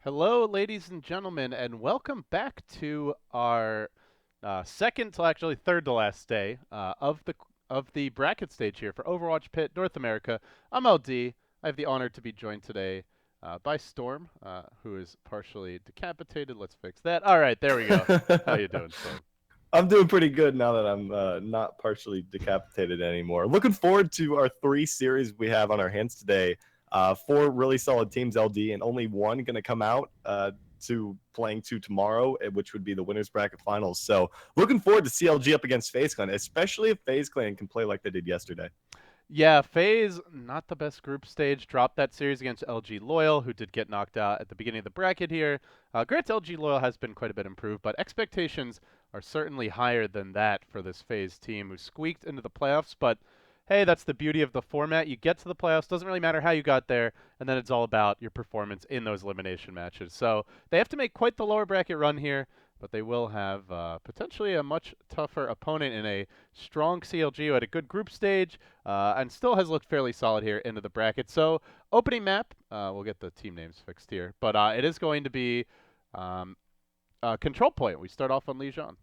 Hello, ladies and gentlemen, and welcome back to our second to actually third to last day of the bracket stage here for Overwatch PIT North America. I'm LD. I have the honor to be joined today by Storm, who is partially decapitated. Let's fix that. All right, there we go. How you doing, Storm? I'm doing pretty good now that I'm not partially decapitated anymore. Looking forward to our 3 series we have on our hands today. 4 really solid teams, LD, and only one going to come out to playing 2 tomorrow, which would be the winners bracket finals. So looking forward to CLG up against FaZe Clan, especially if FaZe Clan can play like they did yesterday. Yeah, FaZe, not the best group stage. Dropped that series against LG Loyal, who did get knocked out at the beginning of the bracket here. Granted, LG Loyal has been quite a bit improved, but expectations are certainly higher than that for this FaZe team, who squeaked into the playoffs. But hey, that's the beauty of the format. You get to the playoffs, doesn't really matter how you got there, and then it's all about your performance in those elimination matches. So they have to make quite the lower bracket run here, but they will have potentially a much tougher opponent in a strong CLG who had a good group stage and still has looked fairly solid here into the bracket. So opening map, we'll get the team names fixed here, but it is going to be control point. We start off on Lijiang.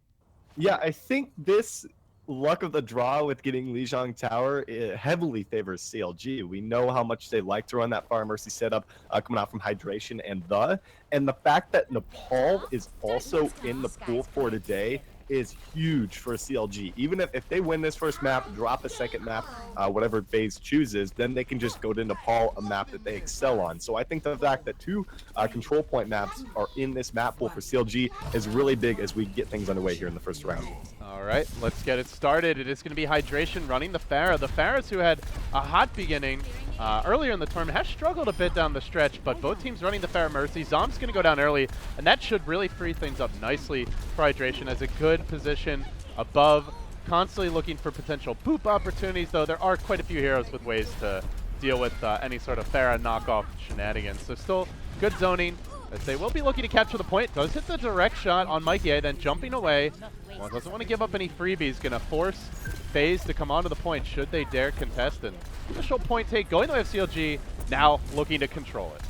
Yeah, I think this luck of the draw with getting Lijiang Tower heavily favors CLG. We know how much they like to run that Fire Mercy setup coming out from Hydration and the fact that Nepal is also in the pool for today is huge for CLG. Even if they win this first map, drop a second map, whatever FaZe chooses, then they can just go to Nepal, a map that they excel on. So I think the fact that 2 control point maps are in this map pool for CLG is really big as we get things underway here in the first round. All right, let's get it started. It is going to be Hydration running the Pharah. The Pharahs, who had a hot beginning earlier in the tournament, has struggled a bit down the stretch, but both teams running the Pharah Mercy. Zom's going to go down early, and that should really free things up nicely for Hydration as a good position above, constantly looking for potential boop opportunities, though there are quite a few heroes with ways to deal with any sort of Pharah knockoff shenanigans. So still good zoning, as they will be looking to capture the point. Does hit the direct shot on Mikey, then jumping away. Well, doesn't want to give up any freebies. Going to force FaZe to come onto the point should they dare contest. And initial point take going the way of CLG, now looking to control it.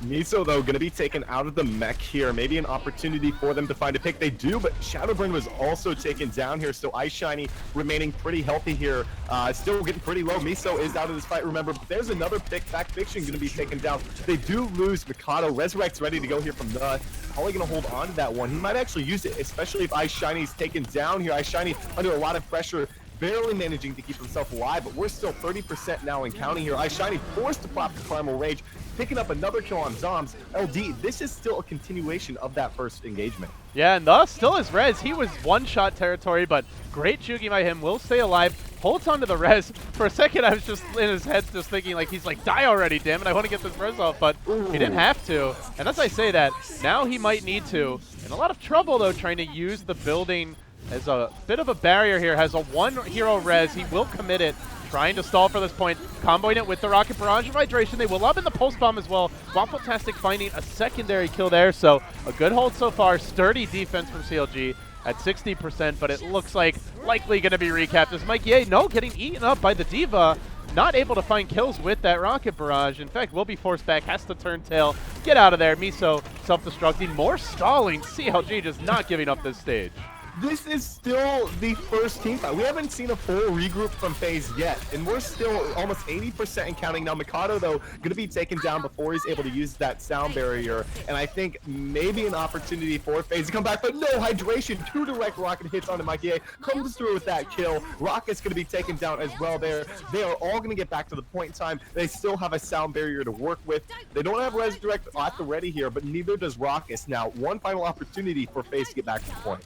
Miso, though, going to be taken out of the mech here. Maybe an opportunity for them to find a pick. They do, but Shadowburn was also taken down here, so Shiny remaining pretty healthy here. Still getting pretty low. Miso is out of this fight, remember, but there's another pick. Fact Fiction going to be taken down. They do lose Mikado. Resurrect's ready to go here from the. Probably going to hold on to that one. He might actually use it, especially if Shiny's taken down here. Shiny under a lot of pressure. Barely managing to keep himself alive, but we're still 30% now and counting here. Shiny forced to pop the Primal Rage, picking up another kill on Zoms. LD, this is still a continuation of that first engagement. Yeah, and thus still his res. He was one-shot territory, but great juking by him. Will stay alive. Holds onto the res. For a second, I was just in his head just thinking, like, he's like, die already, damn it. I want to get this res off, but he didn't have to. And as I say that, now he might need to. In a lot of trouble, though, trying to use the building as a bit of a barrier here. Has a 1 hero res. He will commit it. Trying to stall for this point. Comboing it with the Rocket Barrage of Hydration. They will lob in the Pulse Bomb as well. Waffle-tastic finding a secondary kill there. So a good hold so far. Sturdy defense from CLG at 60%, but it looks like likely going to be recapped as Mikey getting eaten up by the D.Va. Not able to find kills with that Rocket Barrage. In fact, will be forced back. Has to turn tail. Get out of there. Miso self-destructing. More stalling. CLG just not giving up this stage. This is still the first team fight. We haven't seen a full regroup from FaZe yet, and we're still almost 80% and counting. Now, Mikado, though, going to be taken down before he's able to use that sound barrier, and I think maybe an opportunity for FaZe to come back, but no, Hydration, 2 direct rocket hits onto Mikey A, comes through with that kill. Rocket's going to be taken down as well there. They are all going to get back to the point in time. They still have a sound barrier to work with. They don't have Resurrect at the ready here, but neither does Rockets. Now, one final opportunity for FaZe to get back to the point.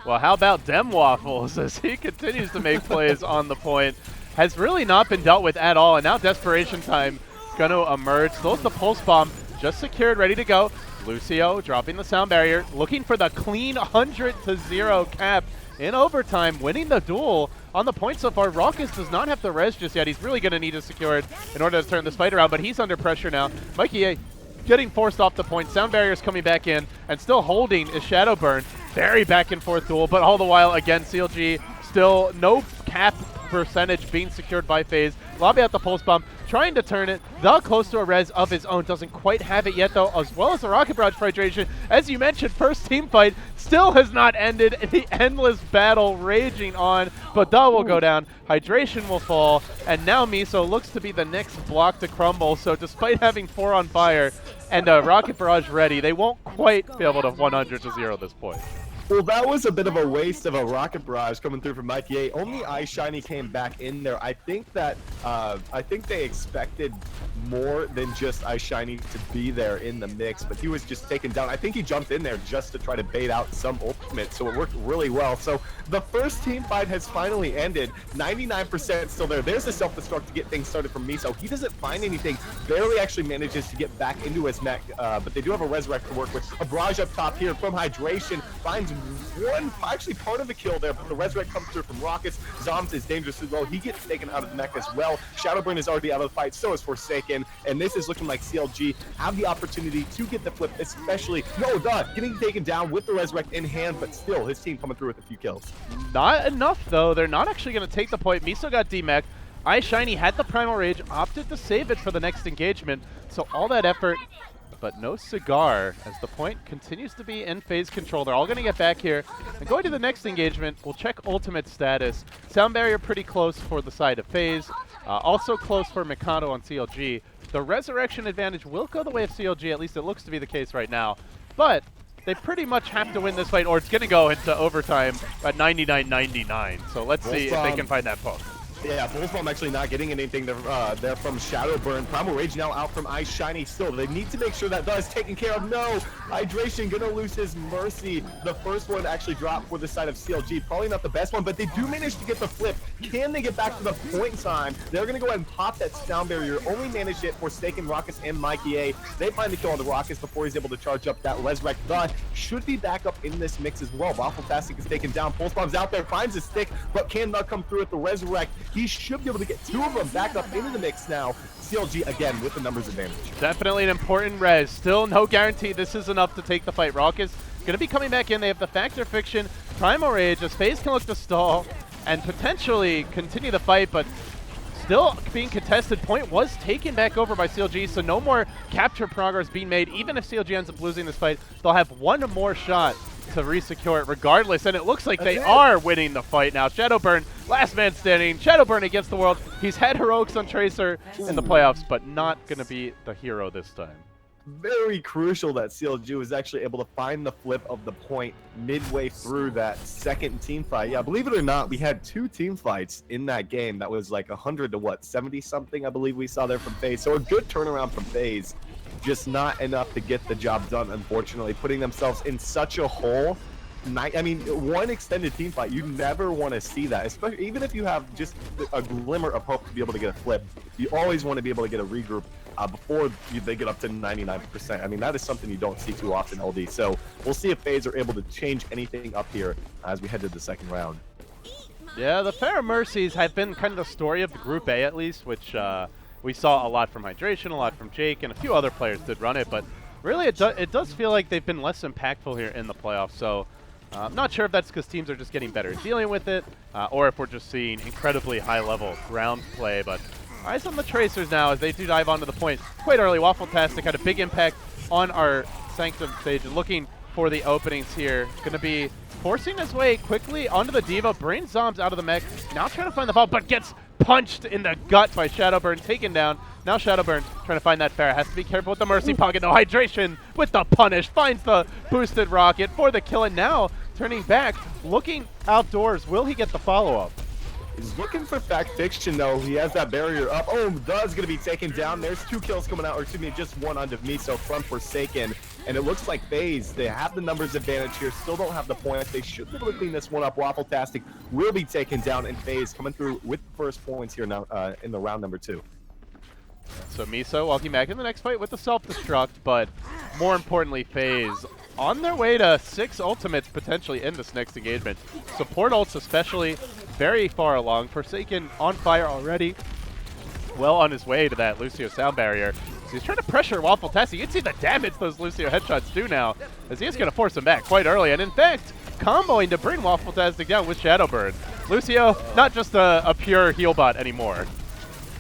Well, how about Dem Waffles as he continues to make plays on the point. Has really not been dealt with at all, and now Desperation Time going to emerge. Throws the Pulse Bomb, just secured, ready to go. Lucio dropping the sound barrier, looking for the clean 100-0 cap in overtime, winning the duel on the point so far. Raucus does not have the res just yet. He's really going to need to secure it in order to turn this fight around, but he's under pressure now. Mikey A getting forced off the point. Sound barriers coming back in, and still holding is Shadowburn. Very back and forth duel, but all the while, again, CLG still no cap percentage being secured by FaZe. Lobby out the Pulse Bomb, trying to turn it. The close to a res of his own, doesn't quite have it yet though, as well as the Rocket Barrage for hydration. As you mentioned, first team fight still has not ended. The endless battle raging on, but Da will go down, hydration will fall, and now Miso looks to be the next block to crumble. So despite having 4 on fire and a Rocket Barrage ready, they won't quite be able to 100 to 0 this point. Well, that was a bit of a waste of a Rocket Barrage coming through from Mikey A. Only iShiny came back in there. I think that they expected more than just iShiny to be there in the mix, but he was just taken down. I think he jumped in there just to try to bait out some ultimate, so it worked really well. So the first team fight has finally ended. 99% still there. There's a self-destruct to get things started from Miso. He doesn't find anything. Barely actually manages to get back into his mech, but they do have a Resurrect to work with. A barrage up top here from hydration finds actually part of the kill there, but the Resurrect comes through from Rockets. Zombs is dangerous as well. He gets taken out of the mech as well. Shadowburn is already out of the fight, so is Forsaken, and this is looking like CLG have the opportunity to get the flip, especially getting taken down with the Resurrect in hand, but still his team coming through with a few kills. Not enough though. They're not actually going to take the point. Miso got D-Mech. iShiny had the Primal Rage, opted to save it for the next engagement, so all that effort, but no cigar, as the point continues to be in FaZe control. They're all going to get back here. And going to the next engagement, we'll check ultimate status. Sound barrier pretty close for the side of FaZe. Also close for Mikado on CLG. The resurrection advantage will go the way of CLG, at least it looks to be the case right now. But they pretty much have to win this fight, or it's going to go into overtime at 99-99. So let's see if they can find that poke. Yeah, Bullsbomb actually not getting anything there from Shadowburn. Primal Rage now out from iShiny still. They need to make sure that is taken care of. No! Hydration gonna lose his Mercy. The first one actually dropped for the side of CLG. Probably not the best one, but they do manage to get the flip. Can they get back to the point in time? They're gonna go ahead and pop that sound barrier. Only managed it for Forsaken, Rockets, and Mikey A. They find the kill on the Rockets before he's able to charge up that Resurrect. Should be back up in this mix as well. Waffletastic is taken down. Pulsebomb's out there, finds his stick, but cannot come through with the Resurrect. He should be able to get 2 of them back up into the mix now. CLG again with the numbers advantage. Definitely an important res. Still no guarantee this is enough to take the fight. Rockets going to be coming back in. They have the Factor Fiction, Primal Rage, as FaZe can look to stall and potentially continue the fight, but still being contested. Point was taken back over by CLG, so no more capture progress being made. Even if CLG ends up losing this fight, they'll have one more shot to resecure it regardless, and it looks like they are winning the fight now. Shadowburn, last man standing. Shadowburn against the world. He's had heroics on Tracer in the playoffs, but not going to be the hero this time. Very crucial that CLG was actually able to find the flip of the point midway through that second team fight. Yeah, believe it or not, we had 2 team fights in that game. That was like 100 to 70 something, I believe we saw there from FaZe. So a good turnaround from FaZe. Just not enough to get the job done, unfortunately, putting themselves in such a hole. I mean, one extended team fight, you never want to see that, especially even if you have just a glimmer of hope to be able to get a flip. You always want to be able to get a regroup before they get up to 99%. I mean, that is something you don't see too often, LD. So we'll see if FaZe are able to change anything up here as we head to the second round. Yeah, the Pharah Mercies have been kind of the story of the Group A, at least, which we saw a lot from Hydration, a lot from Jake, and a few other players did run it, but really it does feel like they've been less impactful here in the playoffs. So I'm not sure if that's because teams are just getting better at dealing with it, or if we're just seeing incredibly high-level ground play. But eyes on the Tracers now as they do dive onto the point quite early. Waffletastic had a big impact on our Sanctum stage, and looking for the openings here. Going to be forcing his way quickly onto the Diva, brings Zombs out of the mech, now trying to find the ball, but gets punched in the gut by Shadowburn, taken down. Now Shadowburn trying to find that Pharah. Has to be careful with the Mercy pocket. No hydration with the punish. Finds the boosted rocket for the kill, and now turning back, looking outdoors. Will he get the follow-up? He's looking for Fact Fiction, though. He has that barrier up. Oh, Does going to be taken down. There's 2 kills coming out, or excuse me, just 1 onto Miso from Forsaken. And it looks like FaZe, they have the numbers advantage here, still don't have the points. They should be able to clean this one up. Waffletastic will be taken down, and FaZe coming through with the first points here now in the round number 2. So Miso walking back in the next fight with the self-destruct, but more importantly, FaZe on their way to 6 ultimates potentially in this next engagement. Support ults especially very far along. Forsaken on fire already. Well on his way to that Lucio sound barrier. So he's trying to pressure Waffletastic. You can see the damage those Lucio headshots do now, as he is going to force him back quite early. And in fact, comboing to bring Waffletastic down with Shadowburn. Lucio, not just a pure heal bot anymore.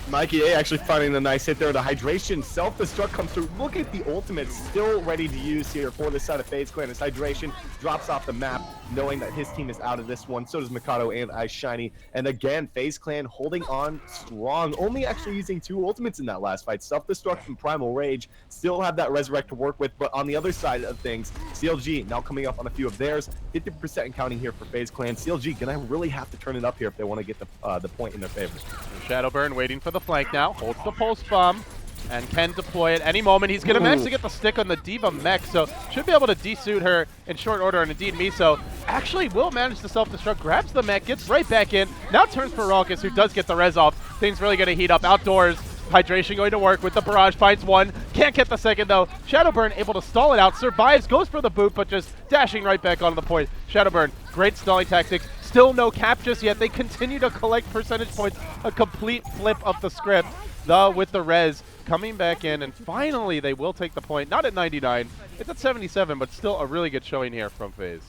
Mikey A actually finding a nice hit there. The hydration self-destruct comes through. Look at the ultimate still ready to use here for this side of FaZe Clan. As hydration drops off the map, knowing that his team is out of this one. So does Mikado and Ice Shiny. And again, FaZe Clan holding on strong. Only actually using 2 ultimates in that last fight. Self-destruct and Primal Rage still have that resurrect to work with. But on the other side of things, CLG now coming up on a few of theirs. 50% and counting here for FaZe Clan. CLG gonna really have to turn it up here if they want to get the point in their favor. Shadowburn waiting for the flank now, holds the pulse bomb, and can deploy at any moment. He's going to actually get the stick on the D.Va mech, so should be able to desuit her in short order, and indeed Miso actually will manage to self-destruct, grabs the mech, gets right back in, now turns for Ralkus, who does get the res off. Things really going to heat up outdoors. Hydration going to work with the barrage, finds one, can't get the second though. Shadowburn able to stall it out, survives, goes for the boot, but just dashing right back onto the point. Shadowburn, great stalling tactics, still no cap just yet. They continue to collect percentage points, a complete flip of the script, though with the res coming back in, and finally they will take the point, not at 99, it's at 77, but still a really good showing here from FaZe.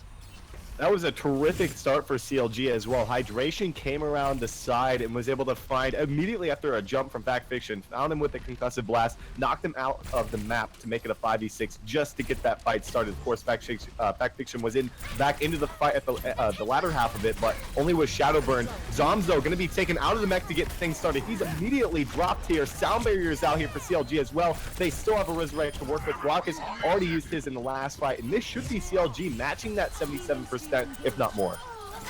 That was a terrific start for CLG as well. Hydration came around the side and was able to find, immediately after a jump from Fact Fiction, found him with a concussive blast, knocked him out of the map to make it a 5v6 just to get that fight started. Of course, Fact Fiction was back into the fight at the latter half of it, but only with Shadowburn. Zombs, though, going to be taken out of the mech to get things started. He's immediately dropped here. Sound barriers out here for CLG as well. They still have a resurrect to work with. Raucus already used his in the last fight, and this should be CLG matching that 77%. If not more.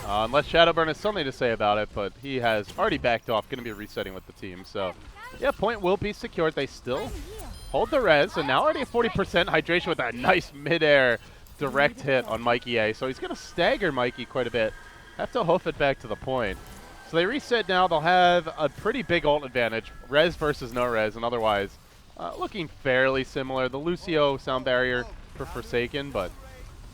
Unless Shadowburn has something to say about it, but he has already backed off, going to be resetting with the team. So, yeah, point will be secured. They still hold the res, and now already at 40%. Hydration with that nice mid-air direct hit on Mikey A. So he's going to stagger Mikey quite a bit. Have to hoof it back to the point. So they reset now. They'll have a pretty big ult advantage. Res versus no res, and otherwise looking fairly similar. The Lucio sound barrier for Forsaken, but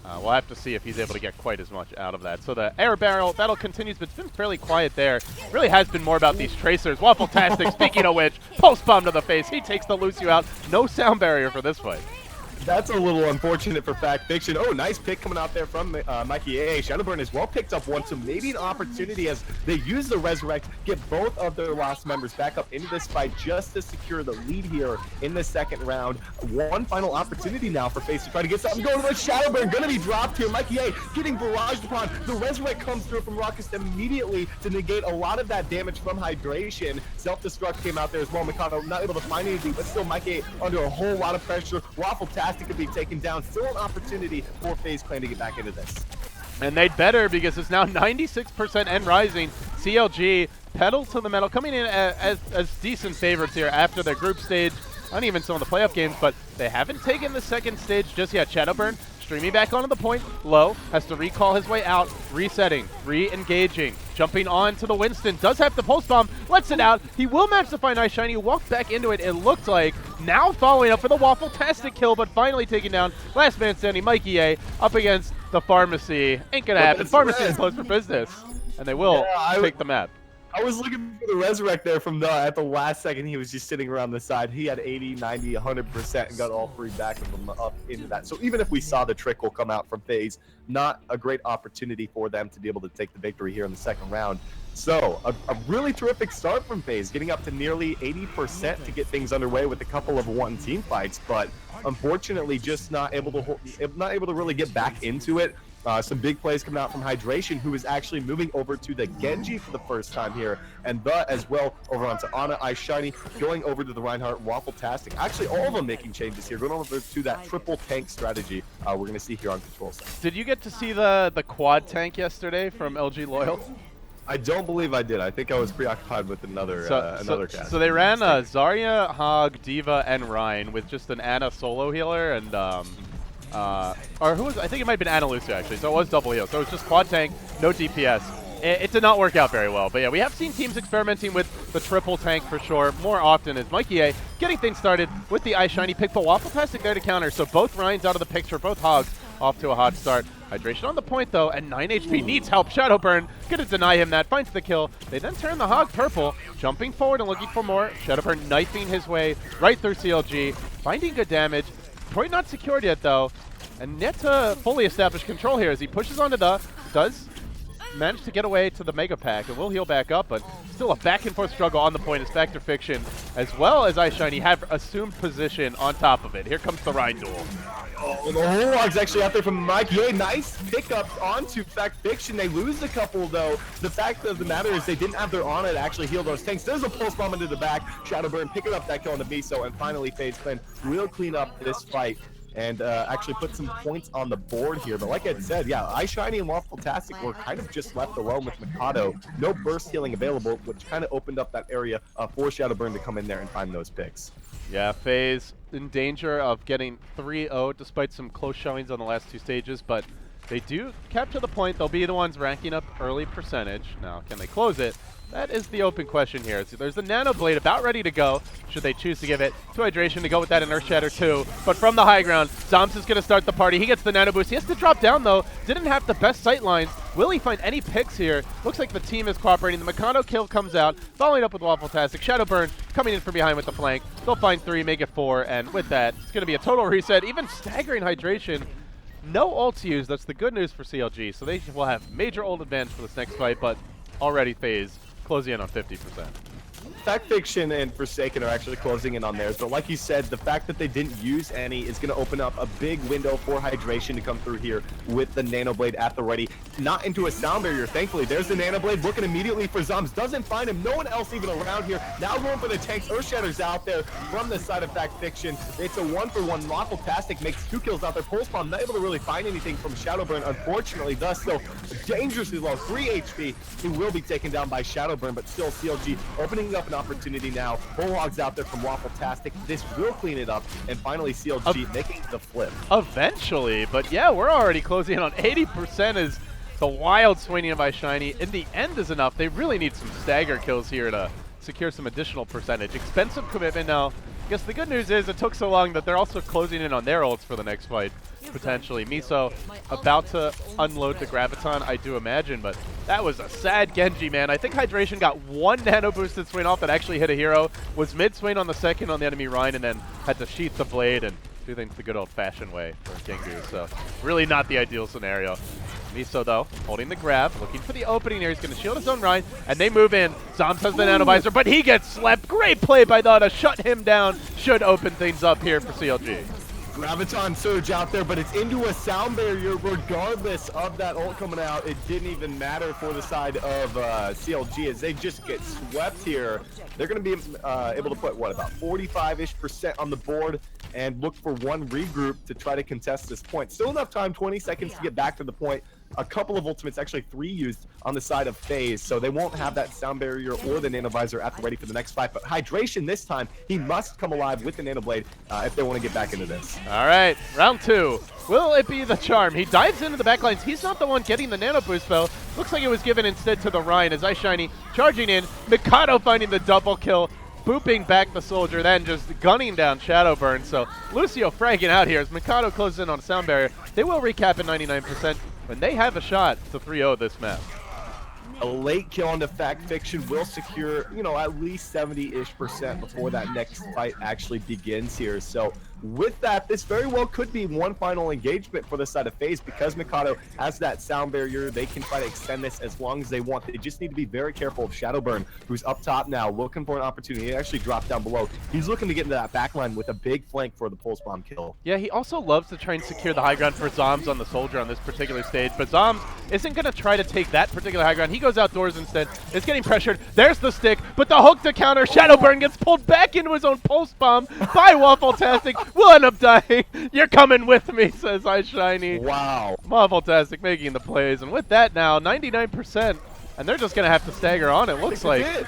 we'll have to see if he's able to get quite as much out of that. So the air barrel, that'll continue, but it's been fairly quiet there. Really has been more about these tracers. Waffle-tastic, speaking of which, post bomb to the face. He takes the Lucio out. No sound barrier for this fight. That's a little unfortunate for Fact Fiction. Oh, nice pick coming out there from Mikey A. Shadowburn as well picked up one, so maybe an opportunity as they use the Resurrect, get both of their lost members back up into this fight just to secure the lead here in the second round. One final opportunity now for FaZe to try to get something going with Shadowburn. Going to be dropped here. Mikey A getting barraged upon. The Resurrect comes through from Raucus immediately to negate a lot of that damage from Hydration. Self-destruct came out there as well. Mikado not able to find anything, but still Mikey A under a whole lot of pressure. Waffle-tastic could be taken down. Still an opportunity for FaZe Clan to get back into this. And they'd better, because it's now 96% and rising. CLG, pedal to the metal, coming in as decent favorites here after their group stage. Not even some of the playoff games, but they haven't taken the second stage just yet. Shadowburn streaming back onto the point, low, has to recall his way out, resetting, re-engaging, jumping on to the Winston, does have the pulse bomb, lets it out, he will manage to find Ice Shiny, walked back into it, it looked like, now following up for the Waffle-tastic kill, but finally taking down last man standing, Mikey A, up against the Pharmacy. Ain't gonna happen, Pharmacy is closed for business, and they will take the map. I was looking for the Resurrect there from at the last second. He was just sitting around the side. He had 80, 90, 100% and got all three back of them up into that. So even if we saw the trickle come out from FaZe, not a great opportunity for them to be able to take the victory here in the second round. So a really terrific start from FaZe, getting up to nearly 80% to get things underway with a couple of one-team fights, but unfortunately just not able to really get back into it. Some big plays coming out from Hydration, who is actually moving over to the Genji for the first time here, and as well over onto Ana, Ice Shiny, going over to the Reinhardt, Waffle-tastic. Actually, all of them making changes here, going over to that triple tank strategy we're going to see here on Control Center. Did you get to see the quad tank yesterday from LG Loyal? I don't believe I did. I think I was preoccupied with another cast. So they ran Zarya, Hog, D.Va, and Ryan with just an Ana solo healer and or who was? I think it might have been Ana Lucia actually. So it was double heal. So it was just quad tank, no DPS. It did not work out very well. But yeah, we have seen teams experimenting with the triple tank for sure. More often is Mikey A getting things started with the Ice Shiny pick, but Waffle-tastic there to counter. So both Ryans out of the picture, both Hogs off to a hot start. Hydration on the point though, and 9 HP needs help. Shadowburn gonna deny him that, finds the kill. They then turn the Hog purple, jumping forward and looking for more. Shadowburn knifing his way right through CLG, finding good damage. Point not secured yet though, and yet to fully establish control here as he pushes onto the, does managed to get away to the Mega Pack and will heal back up, but still a back and forth struggle on the point as Factor Fiction, as well as iShiny, have assumed position on top of it. Here comes the Rhine duel. Oh, the whole log's actually out there from Mike. Yay, nice pickup onto Fact Fiction. They lose a couple, though. The fact of the matter is they didn't have their Ana to actually heal those tanks. There's a pulse bomb into the back. Shadowburn picking up that kill on the Miso, and finally FaZe Clan will clean up this fight and actually put some points on the board here. But like I said, yeah, iShiny and Lawful-tastic were kind of just left alone with Mikado. No burst healing available, which kind of opened up that area for Shadowburn to come in there and find those picks. Yeah, FaZe in danger of getting 3-0 despite some close showings on the last two stages, but they do capture the point. They'll be the ones ranking up early percentage. Now, can they close it? That is the open question here. So there's the Nano Blade about ready to go, should they choose to give it to Hydration to go with that in Earth Shatter too. But from the high ground, Zoms is going to start the party. He gets the Nano Boost. He has to drop down though. Didn't have the best sight lines. Will he find any picks here? Looks like the team is cooperating. The Mikado kill comes out, following up with Waffle-tastic. Shadowburn coming in from behind with the flank. They'll find 3, make it 4, and with that, it's going to be a total reset. Even staggering Hydration. No ults used. That's the good news for CLG. So they will have major ult advantage for this next fight, but already FaZe closing in on 50%. Fact Fiction and Forsaken are actually closing in on theirs, but like you said, the fact that they didn't use any is going to open up a big window for Hydration to come through here with the Nano Blade at the ready. Not into a sound barrier, thankfully. There's the Nano Blade looking immediately for Zoms. Doesn't find him. No one else even around here. Now going for the tanks. Earthshatter's out there from the side of Fact Fiction. It's a 1-for-1. Lawful-tastic makes 2 kills out there. Pulse Bomb not able to really find anything from Shadowburn, unfortunately. Thus, so dangerously low. 3 HP. He will be taken down by Shadowburn, but still CLG opening up an opportunity now. Whole Hog's out there from Waffle-tastic. This will clean it up, and finally CLG making the flip. Eventually, but yeah, we're already closing in on 80% as the wild swinging of iShiny in the end is enough. They really need some stagger kills here to secure some additional percentage. Expensive commitment now. I guess the good news is it took so long that they're also closing in on their ults for the next fight, potentially. Miso about to unload the Graviton, I do imagine, but that was a sad Genji, man. I think Hydration got 1 nano boosted swing off that actually hit a hero, was mid-swing on the second on the enemy Rhine, and then had to sheath the blade and do things the good old-fashioned way for Gengu. So really not the ideal scenario. Miso, though, holding the grab, looking for the opening here. He's going to shield his own Rhine, and they move in. Zoms has the nanovisor, but he gets slept. Great play by Dada. Shut him down. Should open things up here for CLG. Graviton surge out there, but it's into a sound barrier regardless of that ult coming out. It didn't even matter for the side of CLG as they just get swept here. They're going to be able to put, what, about 45-ish% on the board and look for one regroup to try to contest this point. Still enough time, 20 seconds to get back to the point. A couple of ultimates, actually 3 used on the side of FaZe, so they won't have that sound barrier or the nanovisor at the ready for the next fight. But Hydration this time, he must come alive with the Nano Blade if they want to get back into this. All right, round 2. Will it be the charm? He dives into the backlines. He's not the one getting the nano boost, though. Looks like it was given instead to the Rhine as iShiny charging in. Mikado finding the double kill, booping back the soldier, then just gunning down Shadowburn. So Lucio fragging out here as Mikado closes in on a sound barrier. They will recap at 99%. When they have a shot to 3-0 this map. A late kill onto Fact Fiction will secure, you know, at least 70-ish% before that next fight actually begins here. So with that, this very well could be one final engagement for the side of FaZe because Mikado has that sound barrier. They can try to extend this as long as they want. They just need to be very careful of Shadowburn, who's up top now, looking for an opportunity. He actually dropped down below. He's looking to get into that backline with a big flank for the pulse bomb kill. Yeah, he also loves to try and secure the high ground for Zoms on the soldier on this particular stage, but Zoms isn't going to try to take that particular high ground. He goes outdoors instead. It's getting pressured. There's the stick, but the hook to counter. Shadowburn gets pulled back into his own pulse bomb by Waffle-tastic. Will end up dying. You're coming with me, says iShiny. Wow. Waffle-tastic making the plays, and with that now, 99%, and they're just going to have to stagger on, it looks like.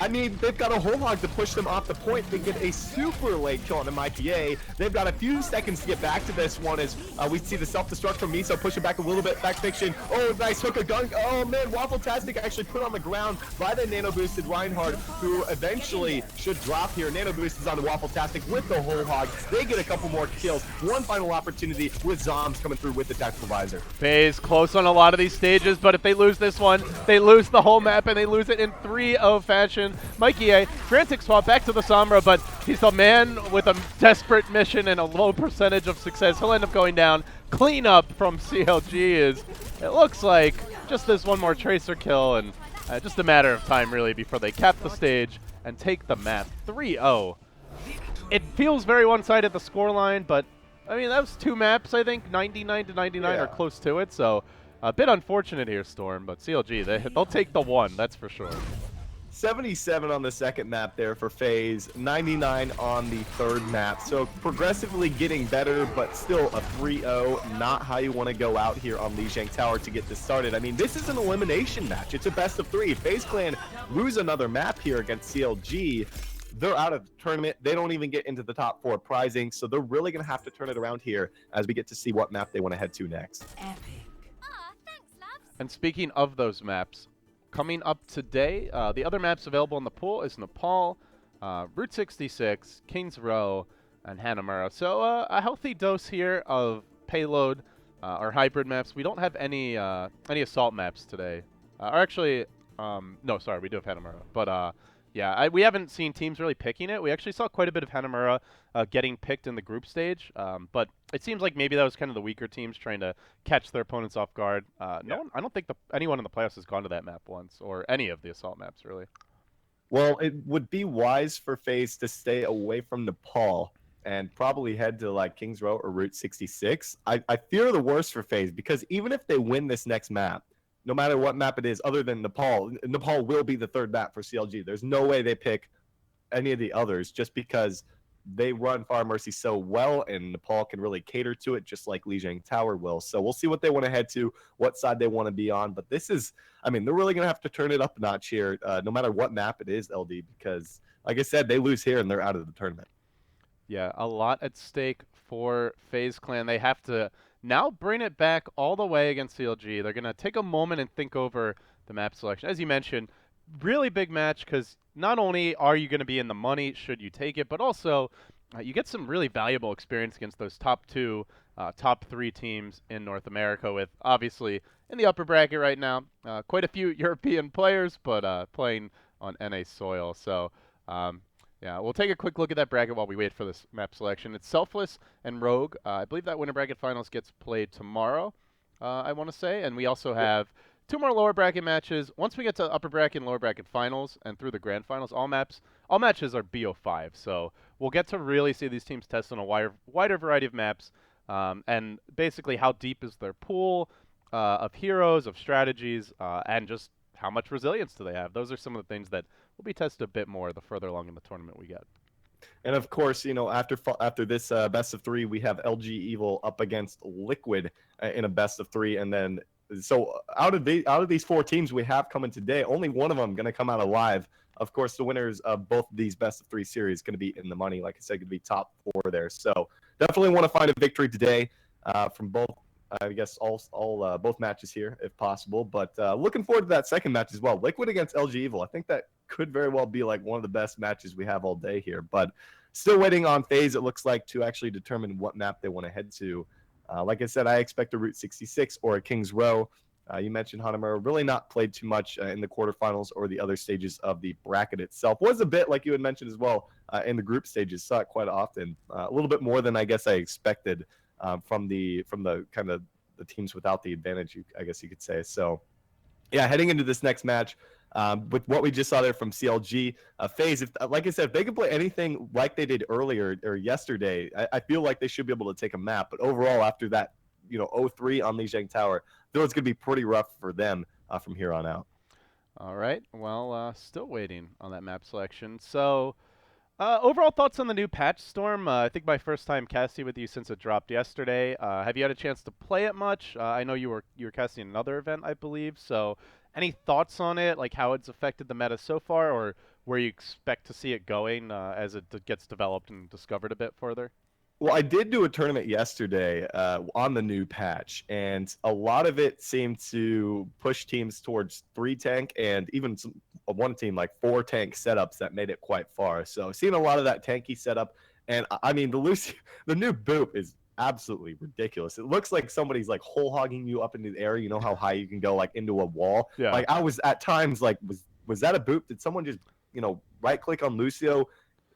I mean, they've got a whole hog to push them off the point. They get a super late kill on the IPA. They've got a few seconds to get back to this one as we see the self-destruct from Miso pushing back a little bit. Fact Fiction. Oh, nice hook, a gun. Oh, man, Waffle-tastic actually put on the ground by the nano-boosted Reinhardt, who eventually should drop here. Nano-boost is on the Waffle-tastic with the whole hog. They get a couple more kills. One final opportunity with Zoms coming through with the tactical visor. FaZe close on a lot of these stages, but if they lose this one, they lose the whole map, and they lose it in 3-0 fashion. Mikey A, frantic swap back to the Sombra, but he's the man with a desperate mission and a low percentage of success. He'll end up going down. Cleanup from CLG is, it looks like, just this one more Tracer kill, and just a matter of time, really, before they cap the stage and take the map 3-0. It feels very one-sided, the scoreline, but, I mean, that was 2 maps, I think, 99 to 99 or close to it, so a bit unfortunate here, Storm, but CLG, they'll take the 1, that's for sure. 77 on the second map there for FaZe, 99 on the third map. So progressively getting better, but still a 3-0. Not how you want to go out here on Lijiang Tower to get this started. I mean, this is an elimination match. It's a best of 3. FaZe Clan lose another map here against CLG. They're out of the tournament. They don't even get into the top 4 prizing. So they're really going to have to turn it around here as we get to see what map they want to head to next. Epic. Aw, thanks, loves. And speaking of those maps, coming up today, the other maps available in the pool is Nepal, Route 66, Kings Row, and Hanamura. So a healthy dose here of payload or hybrid maps. We don't have any assault maps today. Or actually, no, sorry, we do have Hanamura. But yeah, we haven't seen teams really picking it. We actually saw quite a bit of Hanamura getting picked in the group stage, but it seems like maybe that was kind of the weaker teams trying to catch their opponents off guard. No one, I don't think anyone in the playoffs has gone to that map once, or any of the assault maps, really. Well, it would be wise for FaZe to stay away from Nepal and probably head to like Kings Row or Route 66. I fear the worst for FaZe, because even if they win this next map, no matter what map it is other than Nepal will be the third map for CLG. There's no way they pick any of the others, just because they run Far Mercy so well, and Nepal can really cater to it, just like Lijiang Tower will. So we'll see what they want to head to, what side they want to be on. But this is, I mean, they're really going to have to turn it up a notch here, no matter what map it is, LD, because, like I said, they lose here and they're out of the tournament. Yeah, a lot at stake for FaZe Clan. They have to now bring it back all the way against CLG. They're going to take a moment and think over the map selection. As you mentioned, really big match, because not only are you going to be in the money should you take it, but also you get some really valuable experience against those top 2, top 3 teams in North America, with obviously in the upper bracket right now quite a few European players, but playing on NA soil. So yeah, we'll take a quick look at that bracket while we wait for this map selection. It's Selfless and Rogue. I believe that winter bracket finals gets played tomorrow, I want to say. And we also have 2 more lower bracket matches. Once we get to upper bracket and lower bracket finals and through the grand finals, all matches are BO5. So we'll get to really see these teams test on a wider variety of maps, and basically how deep is their pool of heroes, of strategies, and just how much resilience do they have. Those are some of the things that will be tested a bit more the further along in the tournament we get. And of course, you know, after this best of 3, we have LG Evil up against Liquid in a best of 3, and then so out of these 4 teams we have coming today, only one of them going to come out alive. Of course, the winners of both of these best of 3 series going to be in the money. Like I said, going to be top 4 there. So definitely want to find a victory today from both. I guess both matches here, if possible. But looking forward to that second match as well. Liquid against LG Evil. I think that could very well be like one of the best matches we have all day here. But still waiting on FaZe, it looks like, to actually determine what map they want to head to. Like I said, I expect a Route 66 or a Kings Row. You mentioned Hanamura, really not played too much in the quarterfinals or the other stages of the bracket itself. Was a bit, like you had mentioned as well, in the group stages. Saw it quite often. A little bit more than I guess I expected. From the kind of the teams without the advantage, I guess you could say. So, yeah, heading into this next match, with what we just saw there from CLG, FaZe, like I said, if they could play anything like they did earlier or yesterday, I feel like they should be able to take a map. But overall, after that, 0-3 on Lijiang Tower, I feel it's going to be pretty rough for them from here on out. All right, well, still waiting on that map selection. So, overall thoughts on the new patch, Storm? I think my first time casting with you since it dropped yesterday. Have you had a chance to play it much? I know you were casting another event, I believe. So, any thoughts on it, like how it's affected the meta so far, or where you expect to see it going as it gets developed and discovered a bit further? Well, I did do a tournament yesterday on the new patch, and a lot of it seemed to push teams towards 3 tank and even one team like 4 tank setups that made it quite far. So seeing a lot of that tanky setup, and I mean the new boop is absolutely ridiculous. It looks like somebody's like whole hogging you up into the air. You know how high you can go, like into a wall. Yeah. Like I was at times like, was that a boop? Did someone just right click on Lucio,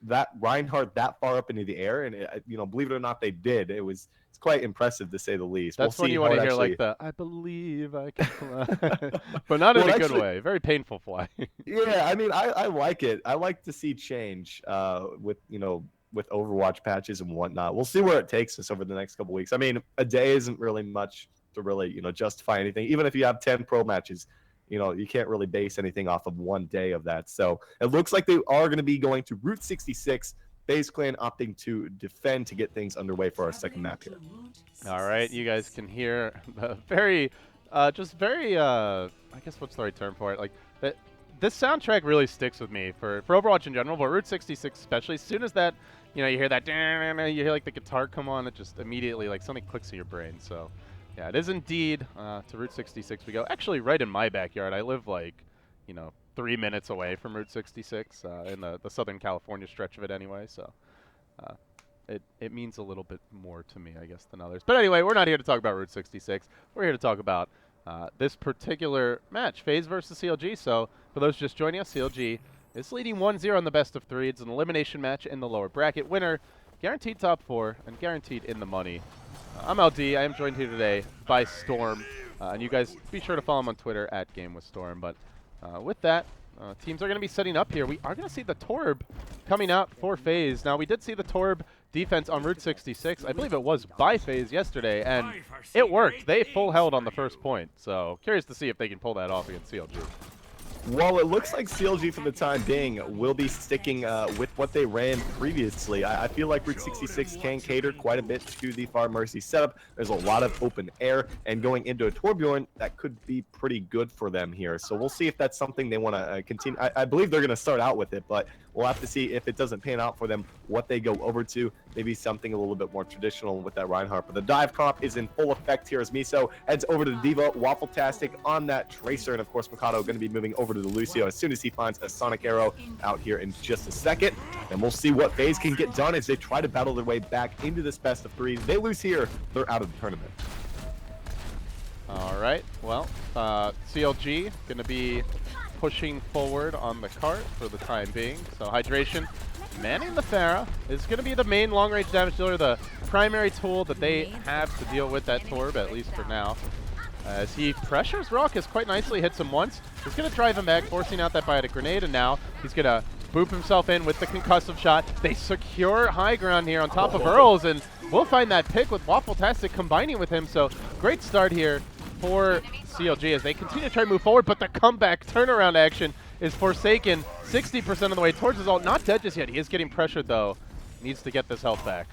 that Reinhardt that far up into the air, and you know, believe it or not, they did. It's quite impressive to say the least. That's We'll when see you how want it to hear actually... like the "I believe I can fly," but not in Well, a good actually, way. Very painful fly. yeah, I mean, I like it. I like to see change with, you know, with Overwatch patches and whatnot. We'll see where it takes us over the next couple weeks. I mean, a day isn't really much to really, you know, justify anything. Even if you have 10 pro matches, you know, you can't really base anything off of one day of that. So it looks like they are going to be going to Route 66. FaZe Clan opting to defend to get things underway for our second map here. All right, you guys can hear very, just very, I guess what's the right term for it? Like, this soundtrack really sticks with me for Overwatch in general, but Route 66 especially. As soon as that, you know, you hear that, you hear like the guitar come on, it just immediately, like, something clicks in your brain. So, yeah, it is indeed to Route 66 we go. Actually, right in my backyard. I live, like, you know, 3 minutes away from Route 66 in the Southern California stretch of it anyway, so it means a little bit more to me, I guess, than others. But anyway, we're not here to talk about Route 66. We're here to talk about this particular match, FaZe versus CLG. So for those just joining us, CLG is leading 1-0 in the best of 3. It's an elimination match in the lower bracket. Winner, guaranteed top 4, and guaranteed in the money. I'm LD. I am joined here today by Storm. And you guys be sure to follow him on Twitter at GameWithStorm. But with that, teams are going to be setting up here. We are going to see the Torb coming out for FaZe. Now, we did see the Torb defense on Route 66. I believe it was by FaZe yesterday, and it worked. They full held on the first point. So curious to see if they can pull that off against CLG. Well, it looks like CLG for the time being will be sticking with what they ran previously. I feel like Route 66 can cater quite a bit to the Far Mercy setup. There's a lot of open air, and going into a Torbjorn, that could be pretty good for them here. So we'll see if that's something they want to continue. I believe they're going to start out with it, but we'll have to see if it doesn't pan out for them, what they go over to. Maybe something a little bit more traditional with that Reinhardt. But the dive comp is in full effect here as Miso heads over to the Diva. Waffle-tastic on that Tracer. And, of course, Mikado going to be moving over to the Lucio as soon as he finds a Sonic Arrow out here in just a second. And we'll see what FaZe can get done as they try to battle their way back into this best of 3. They lose here, they're out of the tournament. All right. Well, CLG going to be pushing forward on the cart for the time being. So Hydration manning the Pharah is going to be the main long-range damage dealer, the primary tool that they have to deal with that Torb, at least for now. As he pressures Raucus quite nicely, hits him once. He's going to drive him back, forcing out that biotic grenade, and now he's going to boop himself in with the concussive shot. They secure high ground here on top of Earls, and we'll find that pick with Waffle-tastic combining with him. So great start here for CLG as they continue to try to move forward, but the comeback turnaround action is Forsaken 60% of the way towards his ult. Not dead just yet. He is getting pressured, though. Needs to get this health back.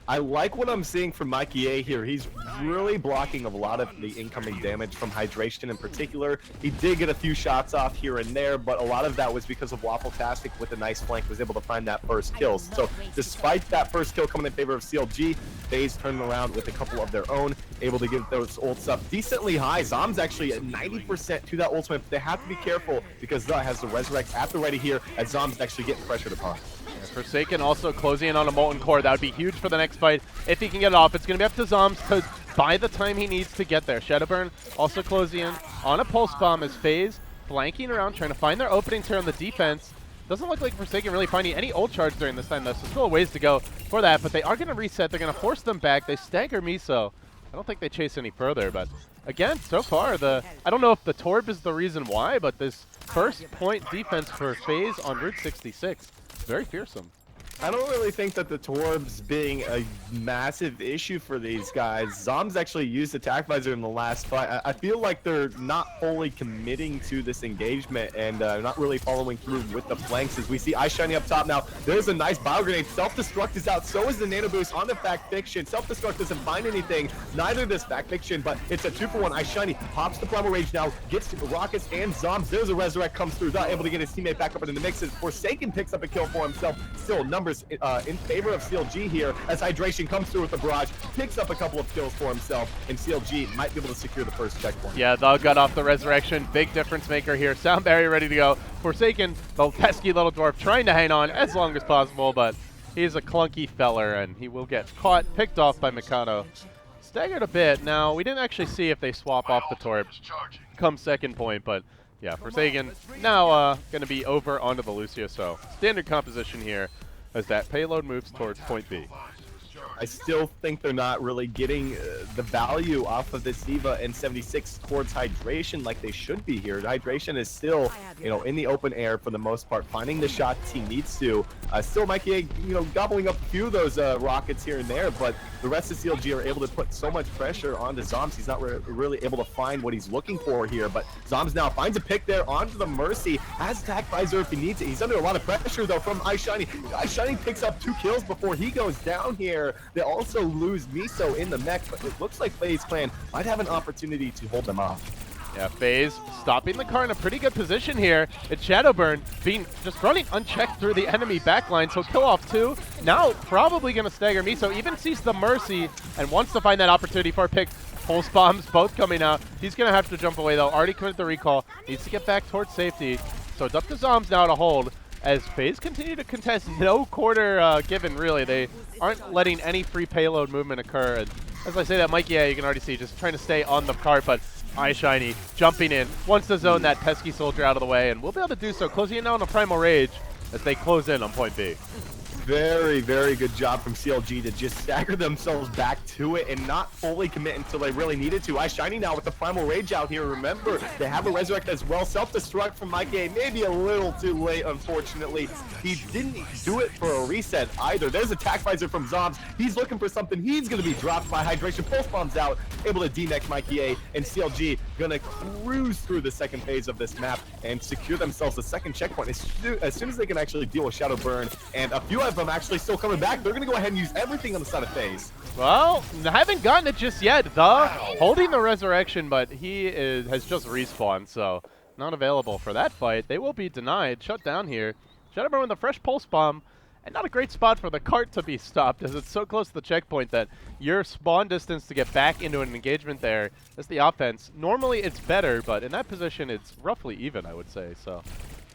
I like what I'm seeing from Mikey A here. He's really blocking a lot of the incoming damage from Hydration in particular. He did get a few shots off here and there, but a lot of that was because of Waffle-tastic with a nice flank, was able to find that first kill. So despite that first kill coming in favor of CLG, FaZe turning around with a couple of their own, able to get those ults up decently high. Zom's actually at 90% to that ultimate, but they have to be careful because Zah has the Resurrect at the ready here as Zom's actually getting pressured upon. Forsaken also closing in on a Molten Core. That would be huge for the next fight. If he can get it off, it's going to be up to Zoms to buy the time he needs to get there. Shadowburn also closing in on a Pulse Bomb as FaZe flanking around, trying to find their openings here on the defense. Doesn't look like Forsaken really finding any ult charge during this time, though, so still a ways to go for that. But they are going to reset. They're going to force them back. They stagger Miso. I don't think they chase any further, but again, so far, I don't know if the Torb is the reason why, but this first point defense for FaZe on Route 66, very fearsome. I don't really think that the Torb's being a massive issue for these guys. Zoms actually used Attack Visor in the last fight. I feel like they're not fully committing to this engagement and not really following through with the flanks as we see iShiny up top now. There's a nice bio grenade. Self-destruct is out. So is the Nano Boost on the Fact Fiction. Self-destruct doesn't find anything. Neither does Fact Fiction, but it's a 2-for-1. iShiny pops the Primal Rage now, gets to Rockets and Zoms. There's a Resurrect comes through, not able to get his teammate back up into the mix. Forsaken picks up a kill for himself. Still, numbers in favor of CLG here as Hydration comes through with the barrage, picks up a couple of kills for himself, and CLG might be able to secure the first checkpoint. Yeah, they'll gut off the Resurrection. Big difference maker here. Sound Barrier ready to go. Forsaken, the pesky little dwarf, trying to hang on as long as possible, but he's a clunky feller, and he will get caught, picked off by Mikado. Staggered a bit. Now, we didn't actually see if they swap off the Torb come second point, but Yeah, Forsaken now going to be over onto the Lucio, so standard composition here as that payload moves towards point B. I still think they're not really getting the value off of this D.Va and 76 towards hydration like they should be here. Hydration is still, in the open air for the most part, finding the shots he needs to. Still Mikey, gobbling up a few of those rockets here and there, but the rest of CLG are able to put so much pressure onto Zombs. He's not really able to find what he's looking for here, but Zombs now finds a pick there onto the Mercy, has attack visor if he needs it. He's under a lot of pressure though from iShiny. iShiny picks up 2 kills before he goes down here. They also lose Miso in the mech, but it looks like FaZe Clan might have an opportunity to hold them off. Yeah, FaZe stopping the car in a pretty good position here. It's Shadowburn being just running unchecked through the enemy backline, so kill off 2. Now probably going to stagger Miso, even sees the Mercy and wants to find that opportunity for a pick. Pulse bombs both coming out. He's going to have to jump away though. Already committed the recall. Needs to get back towards safety. So it's up to Zombs now to hold. As FaZe continue to contest, no quarter given really. They aren't letting any free payload movement occur. And as I say that, Mikey, you can already see just trying to stay on the cart, but iShiny jumping in, wants to zone that pesky soldier out of the way, and we'll be able to do so, closing in now on a Primal Rage as they close in on point B. Very, very good job from CLG to just stagger themselves back to it and not fully commit until they really needed to. iShiny now with the Primal Rage out here. Remember, they have a Resurrect as well. Self-destruct from Mikey, maybe a little too late, unfortunately. He didn't do it for a reset either. There's attack visor from Zombs. He's looking for something. He's going to be dropped by Hydration. Pulse bombs out, able to D-neck Mikey A, and CLG going to cruise through the second phase of this map and secure themselves the second checkpoint as soon as they can actually deal with Shadow Burn. And a few of them actually still coming back. They're going to go ahead and use everything on the side of FaZe. Well, haven't gotten it just yet. Holding the resurrection, but he has just respawned, so not available for that fight. They will be denied. Shut down here. Shadowburn with a fresh pulse bomb, and not a great spot for the cart to be stopped as it's so close to the checkpoint that your spawn distance to get back into an engagement there is the offense. Normally it's better, but in that position it's roughly even, I would say. So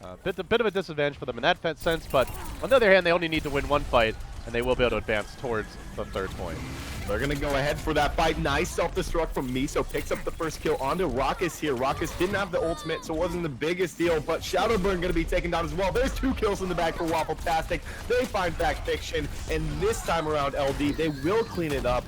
a bit of a disadvantage for them in that sense, but on the other hand, they only need to win one fight, and they will be able to advance towards the third point. They're going to go ahead for that fight. Nice self-destruct from Miso. Picks up the first kill onto Raucus here. Raucus didn't have the ultimate, so it wasn't the biggest deal, but Shadowburn going to be taken down as well. There's 2 kills in the back for Waffle-tastic. They find Fact Fiction, and this time around, LD, they will clean it up.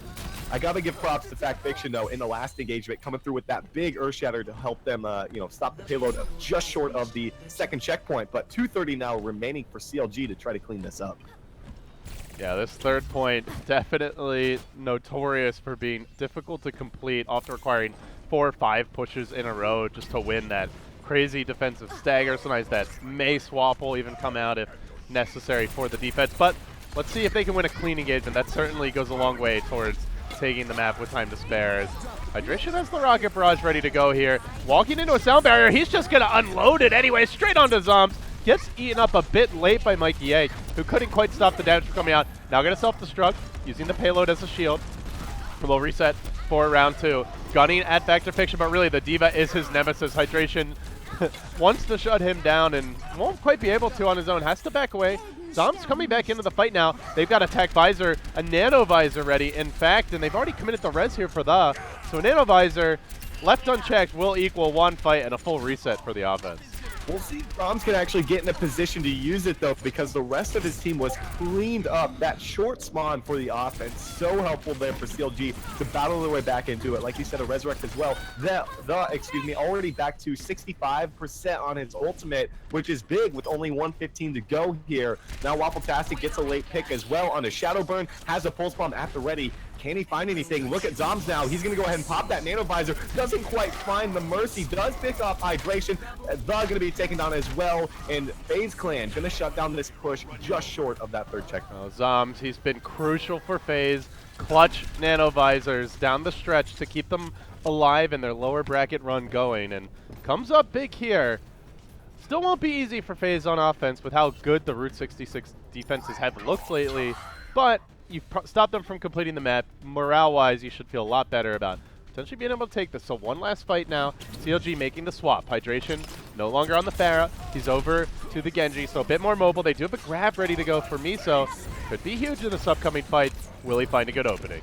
I got to give props to Fact Fiction, though, in the last engagement, coming through with that big Earth Shatter to help them, stop the payload just short of the second checkpoint. But 2:30 now remaining for CLG to try to clean this up. Yeah, this third point definitely notorious for being difficult to complete, often requiring 4 or 5 pushes in a row just to win that crazy defensive stagger. Sometimes that may Swapple even come out if necessary for the defense. But let's see if they can win a clean engagement. That certainly goes a long way towards taking the map with time to spare. As Hydration has the rocket barrage ready to go here. Walking into a sound barrier, he's just going to unload it anyway, straight onto Zombs. Gets eaten up a bit late by Mikey A, who couldn't quite stop the damage from coming out. Now going to self-destruct, using the payload as a shield. We'll reset for round 2. Gunning at Factor Fiction, but really the D.Va is his nemesis. Hydration wants to shut him down and won't quite be able to on his own. Has to back away. Zombs coming back into the fight now. They've got attack visor, a nano visor ready, in fact, and they've already committed the res here for the. So a nano visor left unchecked will equal 1 fight and a full reset for the offense. We'll see if Zombs can actually get in a position to use it, though, because the rest of his team was cleaned up. That short spawn for the offense, so helpful there for CLG to battle their way back into it. Like you said, a Resurrect as well. Already back to 65% on his ultimate, which is big with only 115 to go here. Now Waffle-tastic gets a late pick as well on a Shadowburn, has a Pulse Bomb at the ready. Can he find anything? Look at Zombs now. He's going to go ahead and pop that Nano Visor. Doesn't quite find the Mercy. Does pick up Hydration. Going to be taken down as well. And FaZe Clan going to shut down this push just short of that third check. Zombs, he's been crucial for FaZe. Clutch Nano Visors down the stretch to keep them alive in their lower bracket run going. And comes up big here. Still won't be easy for FaZe on offense with how good the Route 66 defenses have looked lately. But you've stopped them from completing the map. Morale-wise, you should feel a lot better about potentially being able to take this. So one last fight now. CLG making the swap. Hydration no longer on the Pharah. He's over to the Genji, so a bit more mobile. They do have a grab ready to go for Miso. Could be huge in this upcoming fight. Will he find a good opening?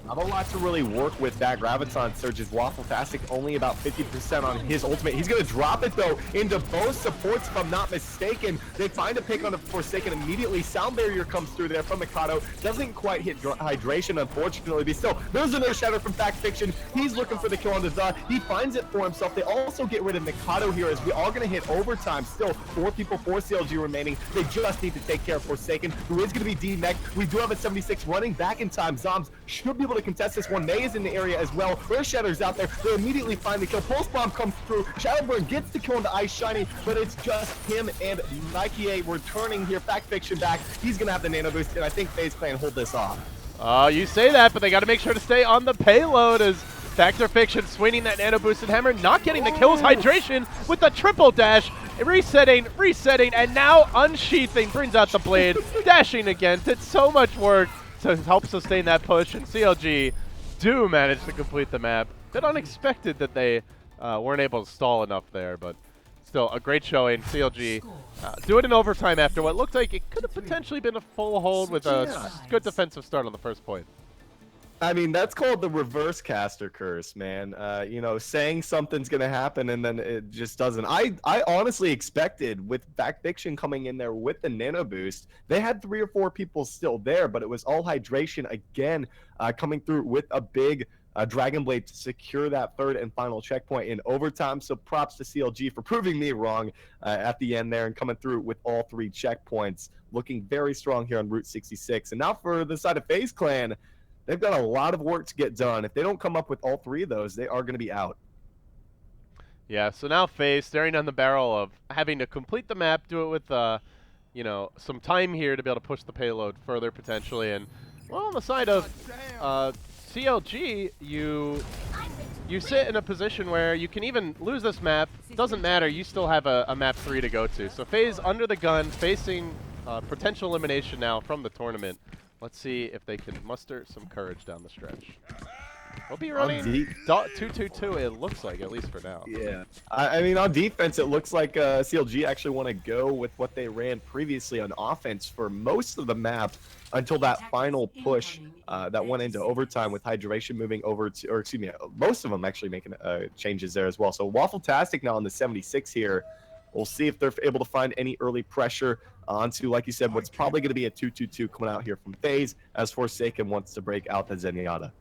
Not a lot to really work with that Graviton Surge's Waffle-tastic, only about 50% on his ultimate. He's going to drop it, though, into both supports, if I'm not mistaken. They find a pick on the Forsaken immediately. Sound Barrier comes through there from Mikado. Doesn't quite hit Hydration, unfortunately, but still, there's another Shatter from Fact Fiction. He's looking for the kill on the Za. He finds it for himself. They also get rid of Mikado here, as we are going to hit overtime. Still, 4 people, 4 CLG remaining. They just need to take care of Forsaken, who is going to be D-Mech. We do have a 76 running back in time. Zombs should be able to contest this one. May is in the area as well. There's Shatter's out there. They immediately find the kill. Pulse Bomb comes through. Shadowburn gets the kill into Ice Shiny, but it's just him and Nike A returning here. Fact Fiction back. He's going to have the Nano Boost, and I think FaZe Clan hold this off. You say that, but they got to make sure to stay on the payload as Factor Fiction swinging that Nano Boosted Hammer, not getting the kills. Hydration with the triple dash. Resetting, and now unsheathing, brings out the blade, dashing again, did so much work to help sustain that push, and CLG do manage to complete the map. Bit unexpected that they weren't able to stall enough there, but still a great showing. CLG do it in overtime after what looked like it could have potentially been a full hold with a good defensive start on the first point. I mean, that's called the reverse caster curse, man. You know, saying something's going to happen and then it just doesn't. I honestly expected, with Fact Fiction coming in there with the Nano Boost, they had 3 or 4 people still there, but it was all Hydration again coming through with a big Dragon Blade to secure that 3rd and final checkpoint in overtime. So props to CLG for proving me wrong at the end there and coming through with all 3 checkpoints. Looking very strong here on Route 66. And now for the side of FaZe Clan, they've got a lot of work to get done. If they don't come up with all 3 of those, they are going to be out. Yeah, so now FaZe staring down the barrel of having to complete the map, do it with, you know, some time here to be able to push the payload further potentially. And, well, on the side of CLG, you sit in a position where you can even lose this map. Doesn't matter, you still have a map 3 to go to. So FaZe under the gun, facing potential elimination now from the tournament. Let's see if they can muster some courage down the stretch. We'll be running 2-2-2, it looks like, at least for now. Yeah. I mean, on defense, it looks like CLG actually want to go with what they ran previously on offense for most of the map until that final push that went into overtime with Hydration moving over to, or excuse me, most of them actually making changes there as well. So Waffle-tastic now on the 76 here. We'll see if they're able to find any early pressure onto, like you said, what's probably going to be a 2-2-2 coming out here from FaZe as Forsaken wants to break out the Zenyatta.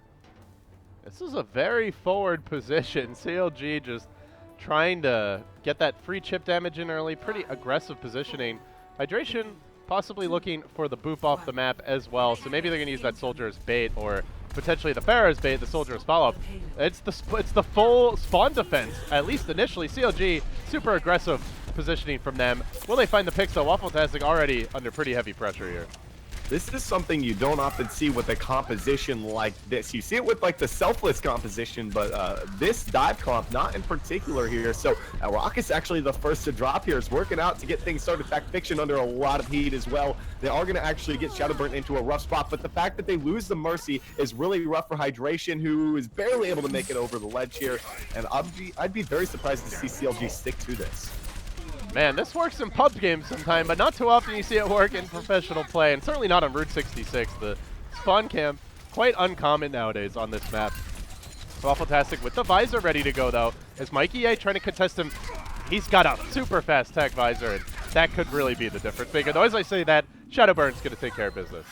This is a very forward position. CLG just trying to get that free chip damage in early. Pretty aggressive positioning. Hydration possibly looking for the boop off the map as well. So maybe they're going to use that Soldier as bait, or potentially the Pharah as bait, the Soldier as follow-up. It's the full spawn defense, at least initially. CLG, super aggressive positioning from them. Will they find the picks though? Waffle-tastic already under pretty heavy pressure here. This is something you don't often see with a composition like this. You see it with like the selfless composition, but this dive comp not in particular here. So Rocket's actually the first to drop here. Is working out to get things started. Fact Fiction under a lot of heat as well. They are going to actually get Shadowburn into a rough spot, but the fact that they lose the Mercy is really rough for Hydration, who is barely able to make it over the ledge here. And I'd be very surprised to see CLG stick to this. Man, this works in pub games sometime, but not too often you see it work in professional play, and certainly not on Route 66. The spawn camp, quite uncommon nowadays on this map. Waffle-tastic with the visor ready to go, though. As Mikey A trying to contest him, he's got a super fast tech visor, and that could really be the difference maker. Though, as I say that, Shadowburn's going to take care of business.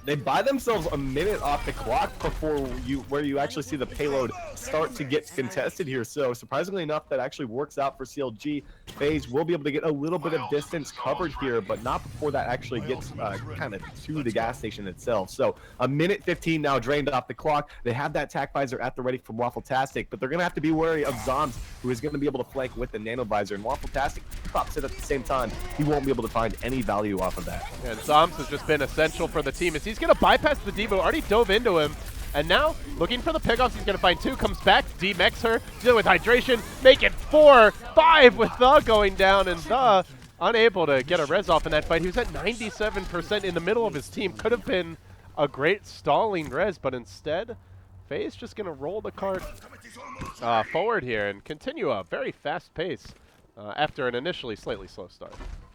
They buy themselves a minute off the clock before where you actually see the payload start to get contested here. So surprisingly enough, that actually works out for CLG. FaZe will be able to get a little bit of distance covered here, but not before that actually gets kind of to the gas station itself. So a minute 15 now drained off the clock. They have that tac visor at the ready from Waffle-tastic, but they're going to have to be wary of Zombs, who is going to be able to flank with the nano visor. And Waffle-tastic pops it at the same time. He won't be able to find any value off of that. And Zombs has just been essential for the team as he's going to bypass the Devo, already dove into him. And now, looking for the pickoffs, he's going to find 2, comes back, D-mechs her, deal with Hydration, make it 4, 5 with The going down, and The unable to get a res off in that fight. He was at 97% in the middle of his team. Could have been a great stalling res, but instead, FaZe just going to roll the cart forward here and continue a very fast pace after an initially slightly slow start.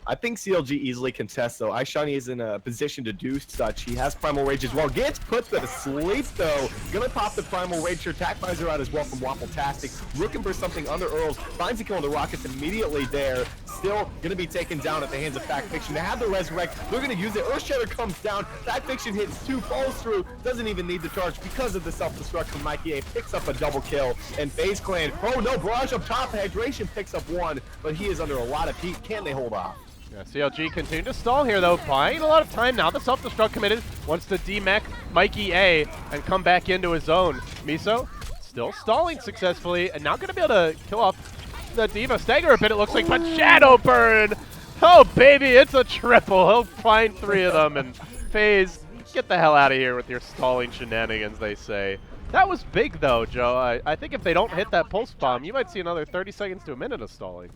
I think CLG easily contests, though. iShiny is in a position to do such. He has Primal Rage as well. Gets put to sleep, though. Gonna pop the Primal Rage. Your attack visor out as well from Waffle-tastic. Looking for something under Earls. Finds a kill on the Rockets immediately there. Still gonna be taken down at the hands of Fact Fiction. They have the Resurrect. They're gonna use it. Earthshatter comes down. Fact Fiction hits 2, falls through. Doesn't even need the charge because of the self-destruct from Mikey A. Picks up a double kill. And FaZe Clan, oh no, Barrage up top. Hydration picks up 1, but he is under a lot of heat. Can they hold off? Yeah, CLG continue to stall here, though, buying a lot of time now. The self-destruct committed, wants to demech Mikey A and come back into his zone. Miso still stalling successfully, and now going to be able to kill off the D.Va. Stagger a bit, it looks like, but Shadow Burn! Oh, baby, it's a triple. He'll find 3 of them, and FaZe, get the hell out of here with your stalling shenanigans, they say. That was big, though, Joe. I think if they don't hit that pulse bomb, you might see another 30 seconds to a minute of stalling.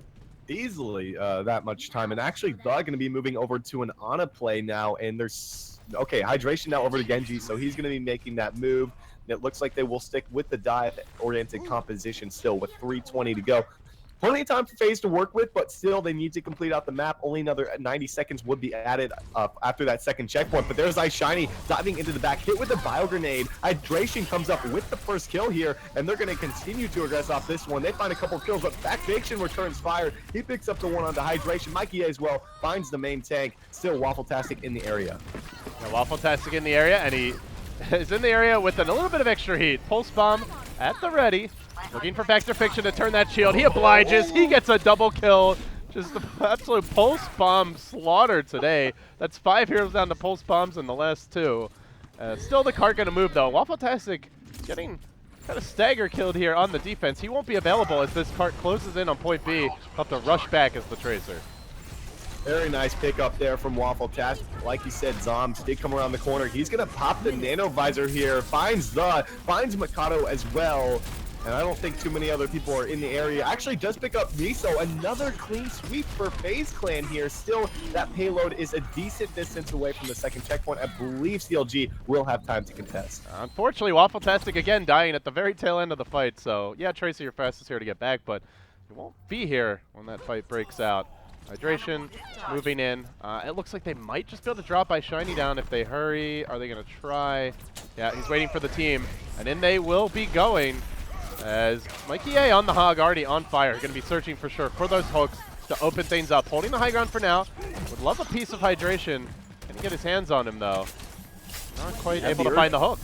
Easily that much time, and actually they're going to be moving over to an Ana play now, and there's okay, Hydration now over to Genji, so he's going to be making that move. It looks like they will stick with the dive oriented composition still with 3:20 to go. Plenty of time for FaZe to work with, but still they need to complete out the map. Only another 90 seconds would be added after that second checkpoint. But there's iShiny diving into the back, hit with a bio grenade. Hydration comes up with the first kill here, and they're going to continue to aggress off this one. They find a couple kills, but Fact Fiction returns fire. He picks up the one onto Hydration. Mikey as well finds the main tank. Still Waffle-tastic in the area. Yeah, Waffle-tastic in the area, and he is in the area with a little bit of extra heat. Pulse bomb at the ready. Looking for Factor Fiction to turn that shield. He obliges. He gets a double kill. Just the absolute pulse bomb slaughter today. That's 5 heroes down to pulse bombs in the last 2. Still the cart going to move, though. Waffle-tastic getting kind of stagger killed here on the defense. He won't be available as this cart closes in on point B. He'll have to rush back as the Tracer. Very nice pickup there from Waffle-tastic. Like you said, Zombs did come around the corner. He's going to pop the Nano Visor here. Finds Mikado as well. And I don't think too many other people are in the area. Actually does pick up Miso. Another clean sweep for FaZe Clan here. Still, that payload is a decent distance away from the second checkpoint. I believe CLG will have time to contest. Unfortunately, Waffle-tastic again dying at the very tail end of the fight. So, yeah, Tracy, you're fastest here to get back, but you won't be here when that fight breaks out. Hydration moving in. It looks like they might just be able to drop iShiny down if they hurry. Are they going to try? Yeah, he's waiting for the team. And in they will be going. As Mikey A on the hog, already on fire. Going to be searching for sure for those hooks to open things up. Holding the high ground for now. Would love a piece of Hydration. Can get his hands on him, though. Not quite able to find the hook.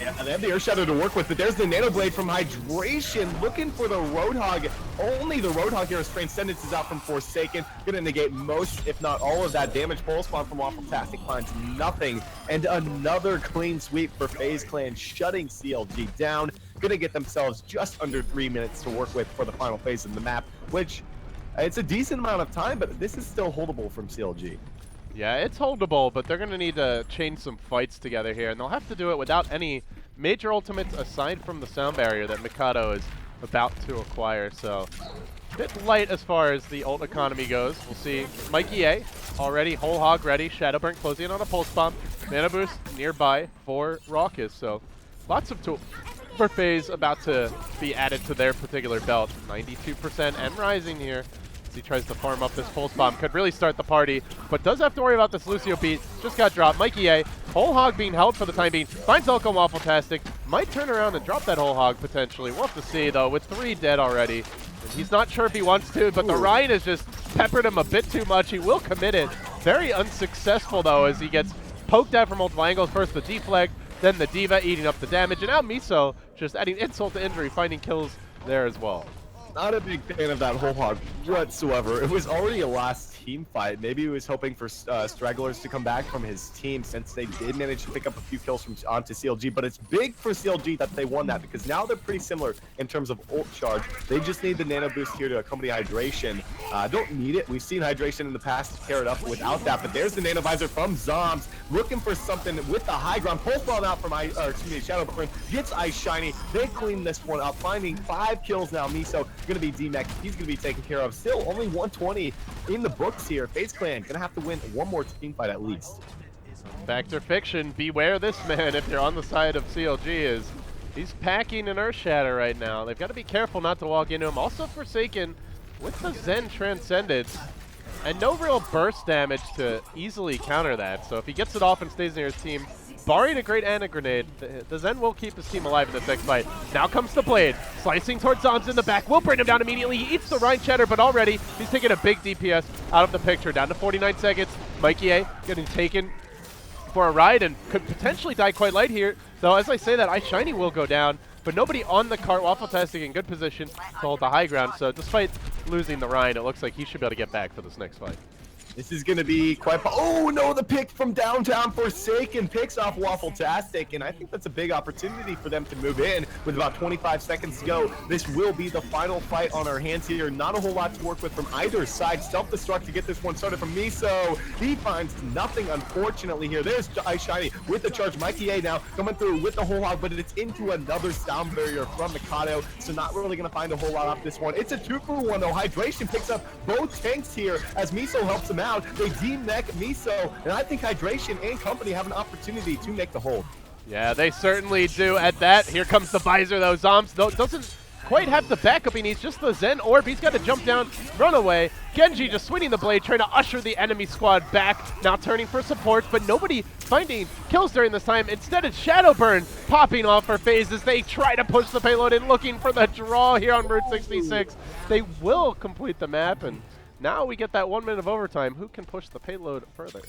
Yeah, they have the Earthshadow to work with, but there's the Nano Blade from Hydration. Looking for the Roadhog. Only the Roadhog here as Transcendence is out from Forsaken. Gonna negate most, if not all of that damage. Pole spawn from Waffle-tastic finds nothing. And another clean sweep for FaZe Clan, shutting CLG down. Gonna get themselves just under 3 minutes to work with for the final phase of the map, which it's a decent amount of time, but this is still holdable from CLG. Yeah, it's holdable, but they're going to need to chain some fights together here, and they'll have to do it without any major ultimates aside from the sound barrier that Mikado is about to acquire. So, a bit light as far as the ult economy goes. We'll see Mikey A already whole hog ready. Shadowburn closing in on a pulse bomb. Mana boost nearby for Raucus. So, lots of tools for FaZe about to be added to their particular belt. 92% and rising here. He tries to farm up this pulse bomb. Could really start the party, but does have to worry about this Lucio beat. Just got dropped. Mikey A, whole hog being held for the time being. Finds Elko Waffle-tastic. Might turn around and drop that whole hog potentially. We'll have to see, though, with 3 dead already. And he's not sure if he wants to, but the Ryan has just peppered him a bit too much. He will commit it. Very unsuccessful, though, as he gets poked at from multiple angles. First the deflect, then the D.Va eating up the damage, and now Miso just adding insult to injury, finding kills there as well. Not a big fan of that whole hog whatsoever. It was already a last team fight. Maybe he was hoping for stragglers to come back from his team, since they did manage to pick up a few kills from onto CLG. But it's big for CLG that they won that, because now they're pretty similar in terms of ult charge. They just need the nano boost here to accompany Hydration. Don't need it. We've seen Hydration in the past tear it up without that, but there's the nano visor from Zombs, looking for something with the high ground. Pulse bomb out from Shadowburn, gets iShiny. They clean this one up, finding 5 kills now. Miso gonna be DMEC. He's gonna be taken care of. Still only 120 in the books here. FaZe Clan gonna have to win one more team fight at least. Factor Fiction, beware this man if you're on the side of CLG. He's packing an Earthshatter right now. They've got to be careful not to walk into him. Also Forsaken with the Zen Transcendence. And no real burst damage to easily counter that. So if he gets it off and stays near his team, barring a great Ana grenade, the Zen will keep his team alive in this next fight. Now comes the Blade, slicing towards Zombs in the back. Will bring him down immediately. He eats the Rhine Cheddar, but already he's taking a big DPS out of the picture. Down to 49 seconds. Mikey A getting taken for a ride and could potentially die quite light here. Though as I say that, iShiny will go down, but nobody on the cart. Waffle-tastic in good position to hold the high ground. So despite losing the Rhine, it looks like he should be able to get back for this next fight. This is going to be quite... Oh, no, the pick from downtown. Forsaken picks off Waffle-tastic, and I think that's a big opportunity for them to move in with about 25 seconds to go. This will be the final fight on our hands here. Not a whole lot to work with from either side. Self-destruct to get this one started from Miso. He finds nothing, unfortunately, here. There's iShiny with the charge. Mikey A now coming through with the whole hog, but it's into another sound barrier from Mikado, so not really going to find a whole lot off this one. It's a 2-for-1, though. Hydration picks up both tanks here as Miso helps him out. They de-mech Miso, and I think Hydration and company have an opportunity to make the hold. Yeah, they certainly do at that. Here comes the visor, though. Zombs doesn't quite have the backup he needs, just the Zen Orb. He's got to jump down, run away. Genji just swinging the blade, trying to usher the enemy squad back, now turning for support, but nobody finding kills during this time. Instead, it's Shadowburn popping off for FaZe as they try to push the payload in, looking for the draw here on Route 66. They will complete the map, and now we get that 1 minute of overtime. Who can push the payload further?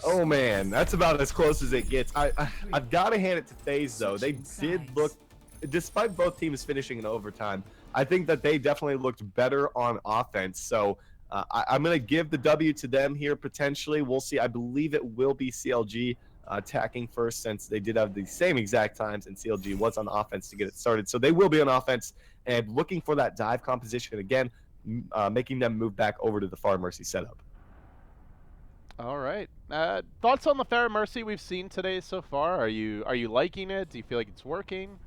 Oh man, that's about as close as it gets. I've got to hand it to FaZe though. They did look, despite both teams finishing in overtime, I think that they definitely looked better on offense. So I'm going to give the W to them here potentially. We'll see. I believe it will be CLG attacking first, since they did have the same exact times and CLG was on offense to get it started. So they will be on offense and looking for that dive composition again, making them move back over to the Far Mercy setup. All right. Thoughts on the Far Mercy we've seen today so far? Are you liking it? Do you feel like it's working?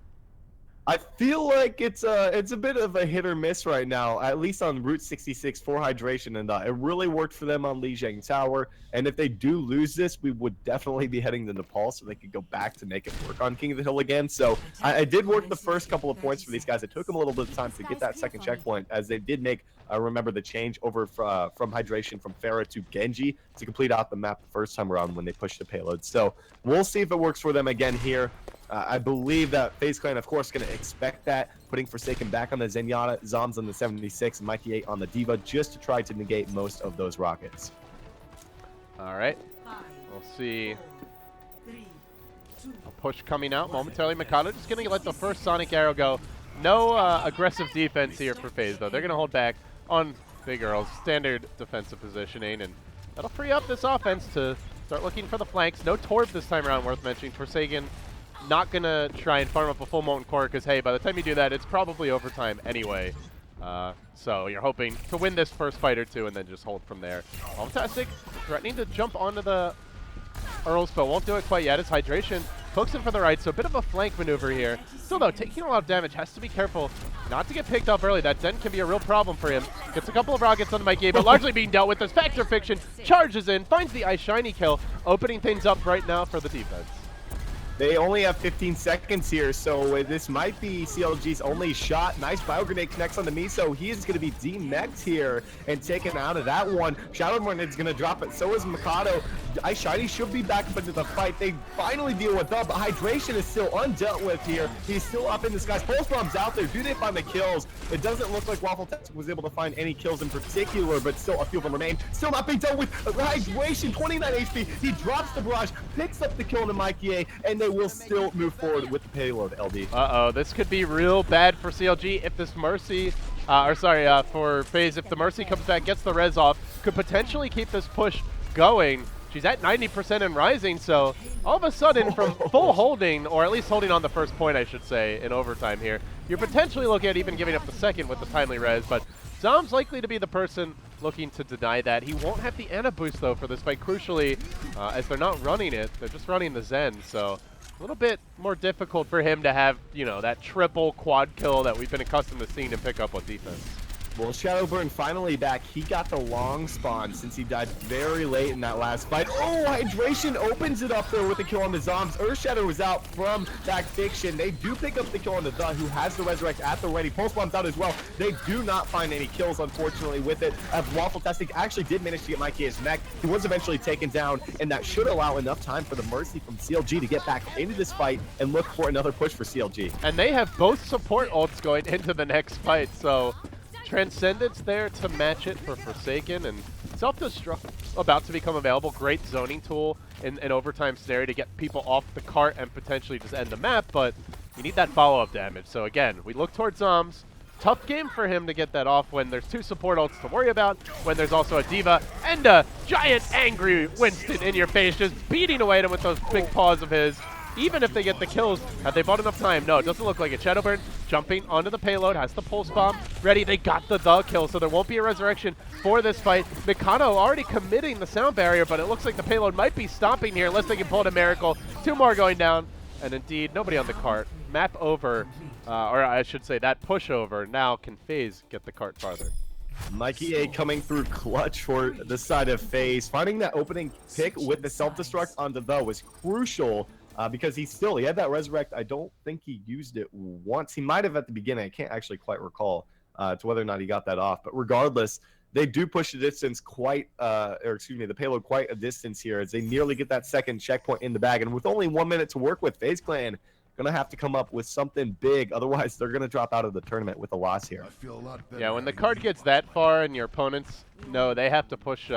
I feel like it's a bit of a hit or miss right now, at least on Route 66 for Hydration, and it really worked for them on Lijiang Tower. And if they do lose this, we would definitely be heading to Nepal, so they could go back to make it work on King of the Hill again. So I did work the first couple of points for these guys. It took them a little bit of time to get that second checkpoint, as they did make, remember, the change over from Hydration from Pharah to Genji to complete out the map the first time around when they pushed the payload. So we'll see if it works for them again here. I believe that FaZe Clan, of course, going to expect that, putting Forsaken back on the Zenyatta, Zombs on the 76, and Mikey 8 on the Diva, just to try to negate most of those rockets. All right. We'll see a push coming out momentarily. Mikado just going to let the first Sonic Arrow go. No aggressive defense here for FaZe, though. They're going to hold back on Big Earl's standard defensive positioning, and that'll free up this offense to start looking for the flanks. No Torb this time around, worth mentioning. Forsaken not going to try and farm up a full Molten Core, because, hey, by the time you do that, it's probably overtime anyway. So you're hoping to win this first fight or two and then just hold from there. Fantastic. Threatening to jump onto the Earls, but won't do it quite yet. It's Hydration. Hooks him for the right, so a bit of a flank maneuver here. Still, though, taking a lot of damage. Has to be careful not to get picked up early. That Zen can be a real problem for him. Gets a couple of rockets on the Mikey, but largely being dealt with as Factor Fiction charges in, finds the iShiny kill, opening things up right now for the defense. They only have 15 seconds here, so this might be CLG's only shot. Nice bio grenade connects on the Miso. He is going to be de-mech'd here and taken out of that one. Shadowburn is going to drop it. So is Mikado. iShiny should be back up into the fight. They finally deal with that, but Hydration is still undealt with here. He's still up in the skies. Pulse Bomb's out there. Do they find the kills? It doesn't look like Waffle-tastic was able to find any kills in particular, but still a few of them remain. Still not being dealt with. Hydration, 29 HP. He drops the barrage, picks up the kill to Mikey A, and they will still move forward with the payload, LD. Uh-oh, this could be real bad for CLG if this Mercy, for FaZe, if the Mercy comes back, gets the res off, could potentially keep this push going. She's at 90% and rising, so all of a sudden from full holding, or at least holding on the first point, I should say, in overtime here, you're potentially looking at even giving up the second with the timely res, but Zom's likely to be the person looking to deny that. He won't have the Ana boost, though, for this fight, crucially, as they're not running it. They're just running the Zen, so a little bit more difficult for him to have, you know, that triple quad kill that we've been accustomed to seeing him pick up on defense. Well, Shadowburn finally back. He got the long spawn since he died very late in that last fight. Oh, Hydration opens it up there with the kill on the Zombs. Earthshadow was out from that Fiction. They do pick up the kill on the who has the Resurrect at the ready. Pulse Bomb's out as well. They do not find any kills, unfortunately, with it. Waffle-tastic actually did manage to get Mikey's neck. He was eventually taken down, and that should allow enough time for the Mercy from CLG to get back into this fight and look for another push for CLG. And they have both support ults going into the next fight, so Transcendence there to match it for Forsaken, and Self-Destruct about to become available. Great zoning tool in an overtime scenario to get people off the cart and potentially just end the map, but you need that follow-up damage. So again, we look towards Zombs. Tough game for him to get that off when there's 2 support ults to worry about, when there's also a D.Va and a giant angry Winston in your face, just beating away at him with those big paws of his. Even if they get the kills, have they bought enough time? No, it doesn't look like it. Shadowburn jumping onto the payload, has the pulse bomb ready. They got the kill, so there won't be a resurrection for this fight. Mikado already committing the sound barrier, but it looks like the payload might be stopping here unless they can pull it a miracle. 2 more going down, and indeed, nobody on the cart. Map over, or I should say that push over. Now can FaZe get the cart farther? Mikey A coming through clutch for the side of FaZe. Finding that opening pick with the self-destruct on the was crucial. Because he had that resurrect. I don't think he used it once. He might have at the beginning. I can't actually quite recall to whether or not he got that off. But regardless, they do push the distance the payload quite a distance here as they nearly get that second checkpoint in the bag. And with only 1 minute to work with, FaZe Clan gonna have to come up with something big. Otherwise, they're gonna drop out of the tournament with a loss here. Yeah, when the card gets that far and your opponents know they have to push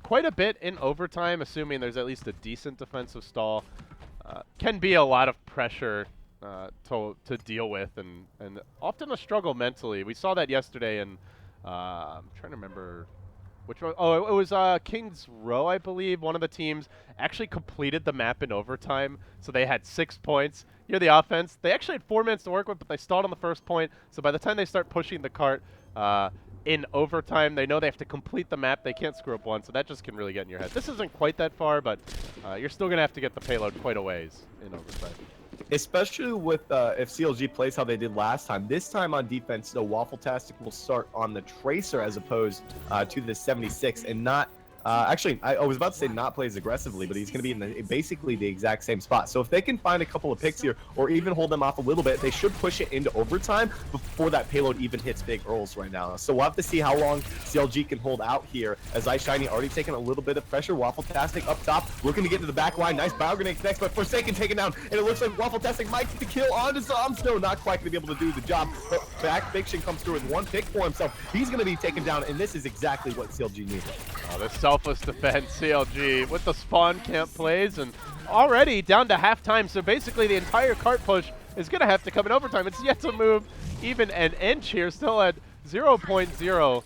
quite a bit in overtime, assuming there's at least a decent defensive stall. Can be a lot of pressure to deal with, and often a struggle mentally. We saw that yesterday, and I'm trying to remember which one. Oh, it was Kings Row, I believe. One of the teams actually completed the map in overtime, so they had 6 points. You're the offense. They actually had 4 minutes to work with, but they stalled on the first point. So by the time they start pushing the cart in overtime, they know they have to complete the map. They can't screw up one, so that just can really get in your head. This isn't quite that far, but you're still going to have to get the payload quite a ways in overtime. Especially with if CLG plays how they did last time. This time on defense, the Waffle-tastic will start on the Tracer as opposed to the 76 and not... actually, I was about to say not play as aggressively, but he's going to be in basically the exact same spot. So if they can find a couple of picks here or even hold them off a little bit, they should push it into overtime before that payload even hits big Earls right now. So we'll have to see how long CLG can hold out here as iShiny already taking a little bit of pressure. Waffle-tastic up top, looking to get to the back line. Nice bio grenade connects, but Forsaken taken down. And it looks like Waffle-tastic might get the kill onto Zombs. No, not quite going to be able to do the job. But back Fiction comes through with 1 pick for himself. He's going to be taken down, and this is exactly what CLG needed. Oh, this selfless defense, CLG, with the spawn camp plays, and already down to halftime, so basically the entire cart push is going to have to come in overtime. It's yet to move even an inch here, still at 0.0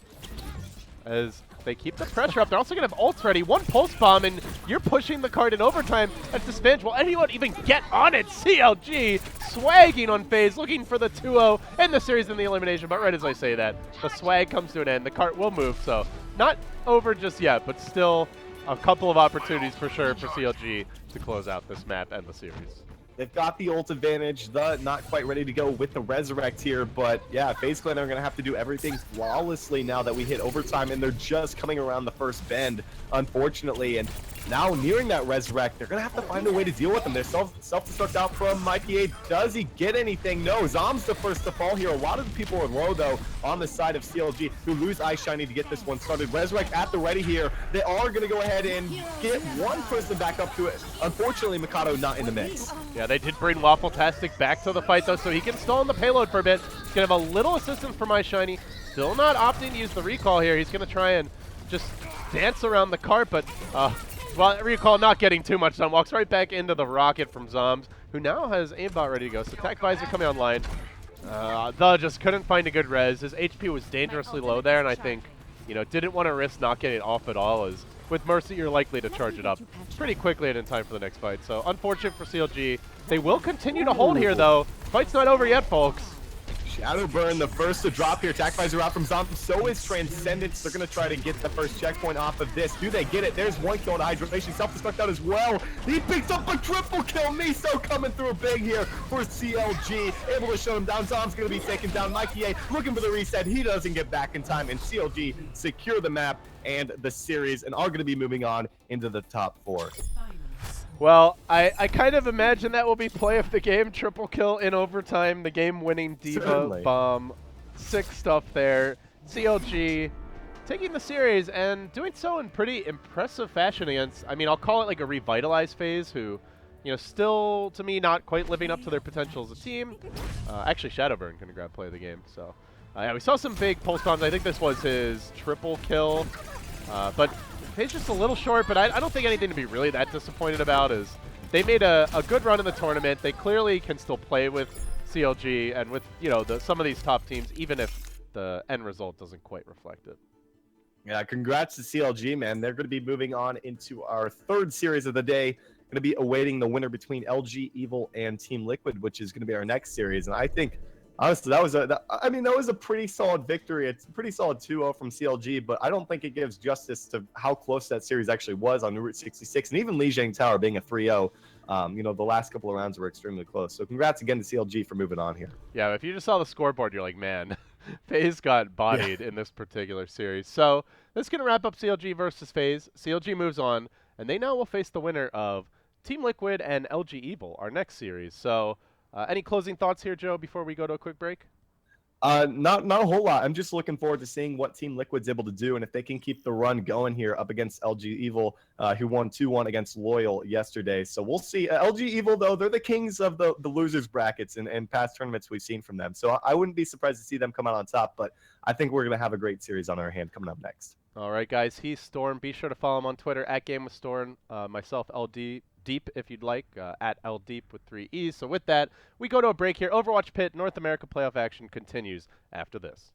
as they keep the pressure up. They're also going to have ults ready. 1 pulse bomb, and you're pushing the cart in overtime at disadvantage. Will anyone even get on it? CLG swagging on FaZe, looking for the 2-0 in the series in the elimination. But right as I say that, the swag comes to an end. The cart will move, so not over just yet, but still a couple of opportunities for sure for CLG to close out this map and the series. They've got the ult advantage, not quite ready to go with the Resurrect here, but yeah, FaZe Clan are going to have to do everything flawlessly now that we hit overtime, and they're just coming around the first bend, unfortunately, and now nearing that Resurrect, they're going to have to find a way to deal with them. They're self-destruct out from Mikey A. Does he get anything? No, Zom's the first to fall here. A lot of the people are low, though, on the side of CLG, who lose iShiny to get this one started. Resurrect at the ready here. They are going to go ahead and get one person back up to it. Unfortunately, Mikado not in the mix. Yeah, they did bring Waffle-tastic back to the fight, though, so he can stall on the payload for a bit. He's going to have a little assistance from iShiny. Still not opting to use the recall here. He's going to try and just dance around the cart, but well, recall not getting too much done. Walks right back into the rocket from Zombs, who now has aimbot ready to go. So Attack Visor coming online. Just couldn't find a good res. His HP was dangerously low there, and I think, didn't want to risk not getting off at all, as with Mercy, you're likely to charge it up pretty quickly and in time for the next fight. So unfortunate for CLG. They will continue to hold here, though. Fight's not over yet, folks. Shadowburn, the first to drop here. Attack visor out from Zombie. So is Transcendence. They're going to try to get the first checkpoint off of this. Do they get it? There's one kill on Hydration. Self-destruct out as well. He picks up a triple kill. Miso coming through big here for CLG. Able to shut him down. Zom's going to be taken down. Mikey A looking for the reset. He doesn't get back in time. And CLG secure the map and the series and are going to be moving on into the top 4. Well, I kind of imagine that will be play of the game. Triple kill in overtime, the game-winning Diva Certainly. bomb. Sick stuff there. CLG taking the series and doing so in pretty impressive fashion against, I mean, I'll call it like a revitalized FaZe who, you know, still, to me, not quite living up to their potential as a team. Actually, Shadowburn can grab play of the game, so. Yeah, we saw some big pulse bombs. I think this was his triple kill, but FaZe just a little short, but I don't think anything to be really that disappointed about. Is they made a good run in the tournament. They clearly can still play with CLG and with, you know, some of these top teams, even if the end result doesn't quite reflect it. Yeah, congrats to CLG, man. They're going to be moving on into our 3rd series of the day. Going to be awaiting the winner between LG Evil and Team Liquid, which is going to be our next series. And I think, honestly, that was a pretty solid victory. It's a pretty solid 2-0 from CLG, but I don't think it gives justice to how close that series actually was on Route 66. And even Lijiang Tower being a 3-0, you know, the last couple of rounds were extremely close. So congrats again to CLG for moving on here. Yeah, if you just saw the scoreboard, you're like, man, FaZe got bodied in this particular series. So that's going to wrap up CLG versus FaZe. CLG moves on, and they now will face the winner of Team Liquid and LG Evil, our next series. So any closing thoughts here, Joe, before we go to a quick break? Not a whole lot. I'm just looking forward to seeing what Team Liquid's able to do and if they can keep the run going here up against LG Evil, who won 2-1 against Loyal yesterday. So we'll see. LG Evil, though, they're the kings of the losers brackets and past tournaments we've seen from them. So I wouldn't be surprised to see them come out on top, but I think we're going to have a great series on our hand coming up next. All right, guys. He's Storm. Be sure to follow him on Twitter at GameWithStorm. Myself, LD Deep, if you'd like, at LDeep with 3 E's. So with that, we go to a break here. Overwatch PIT North America playoff action continues after this.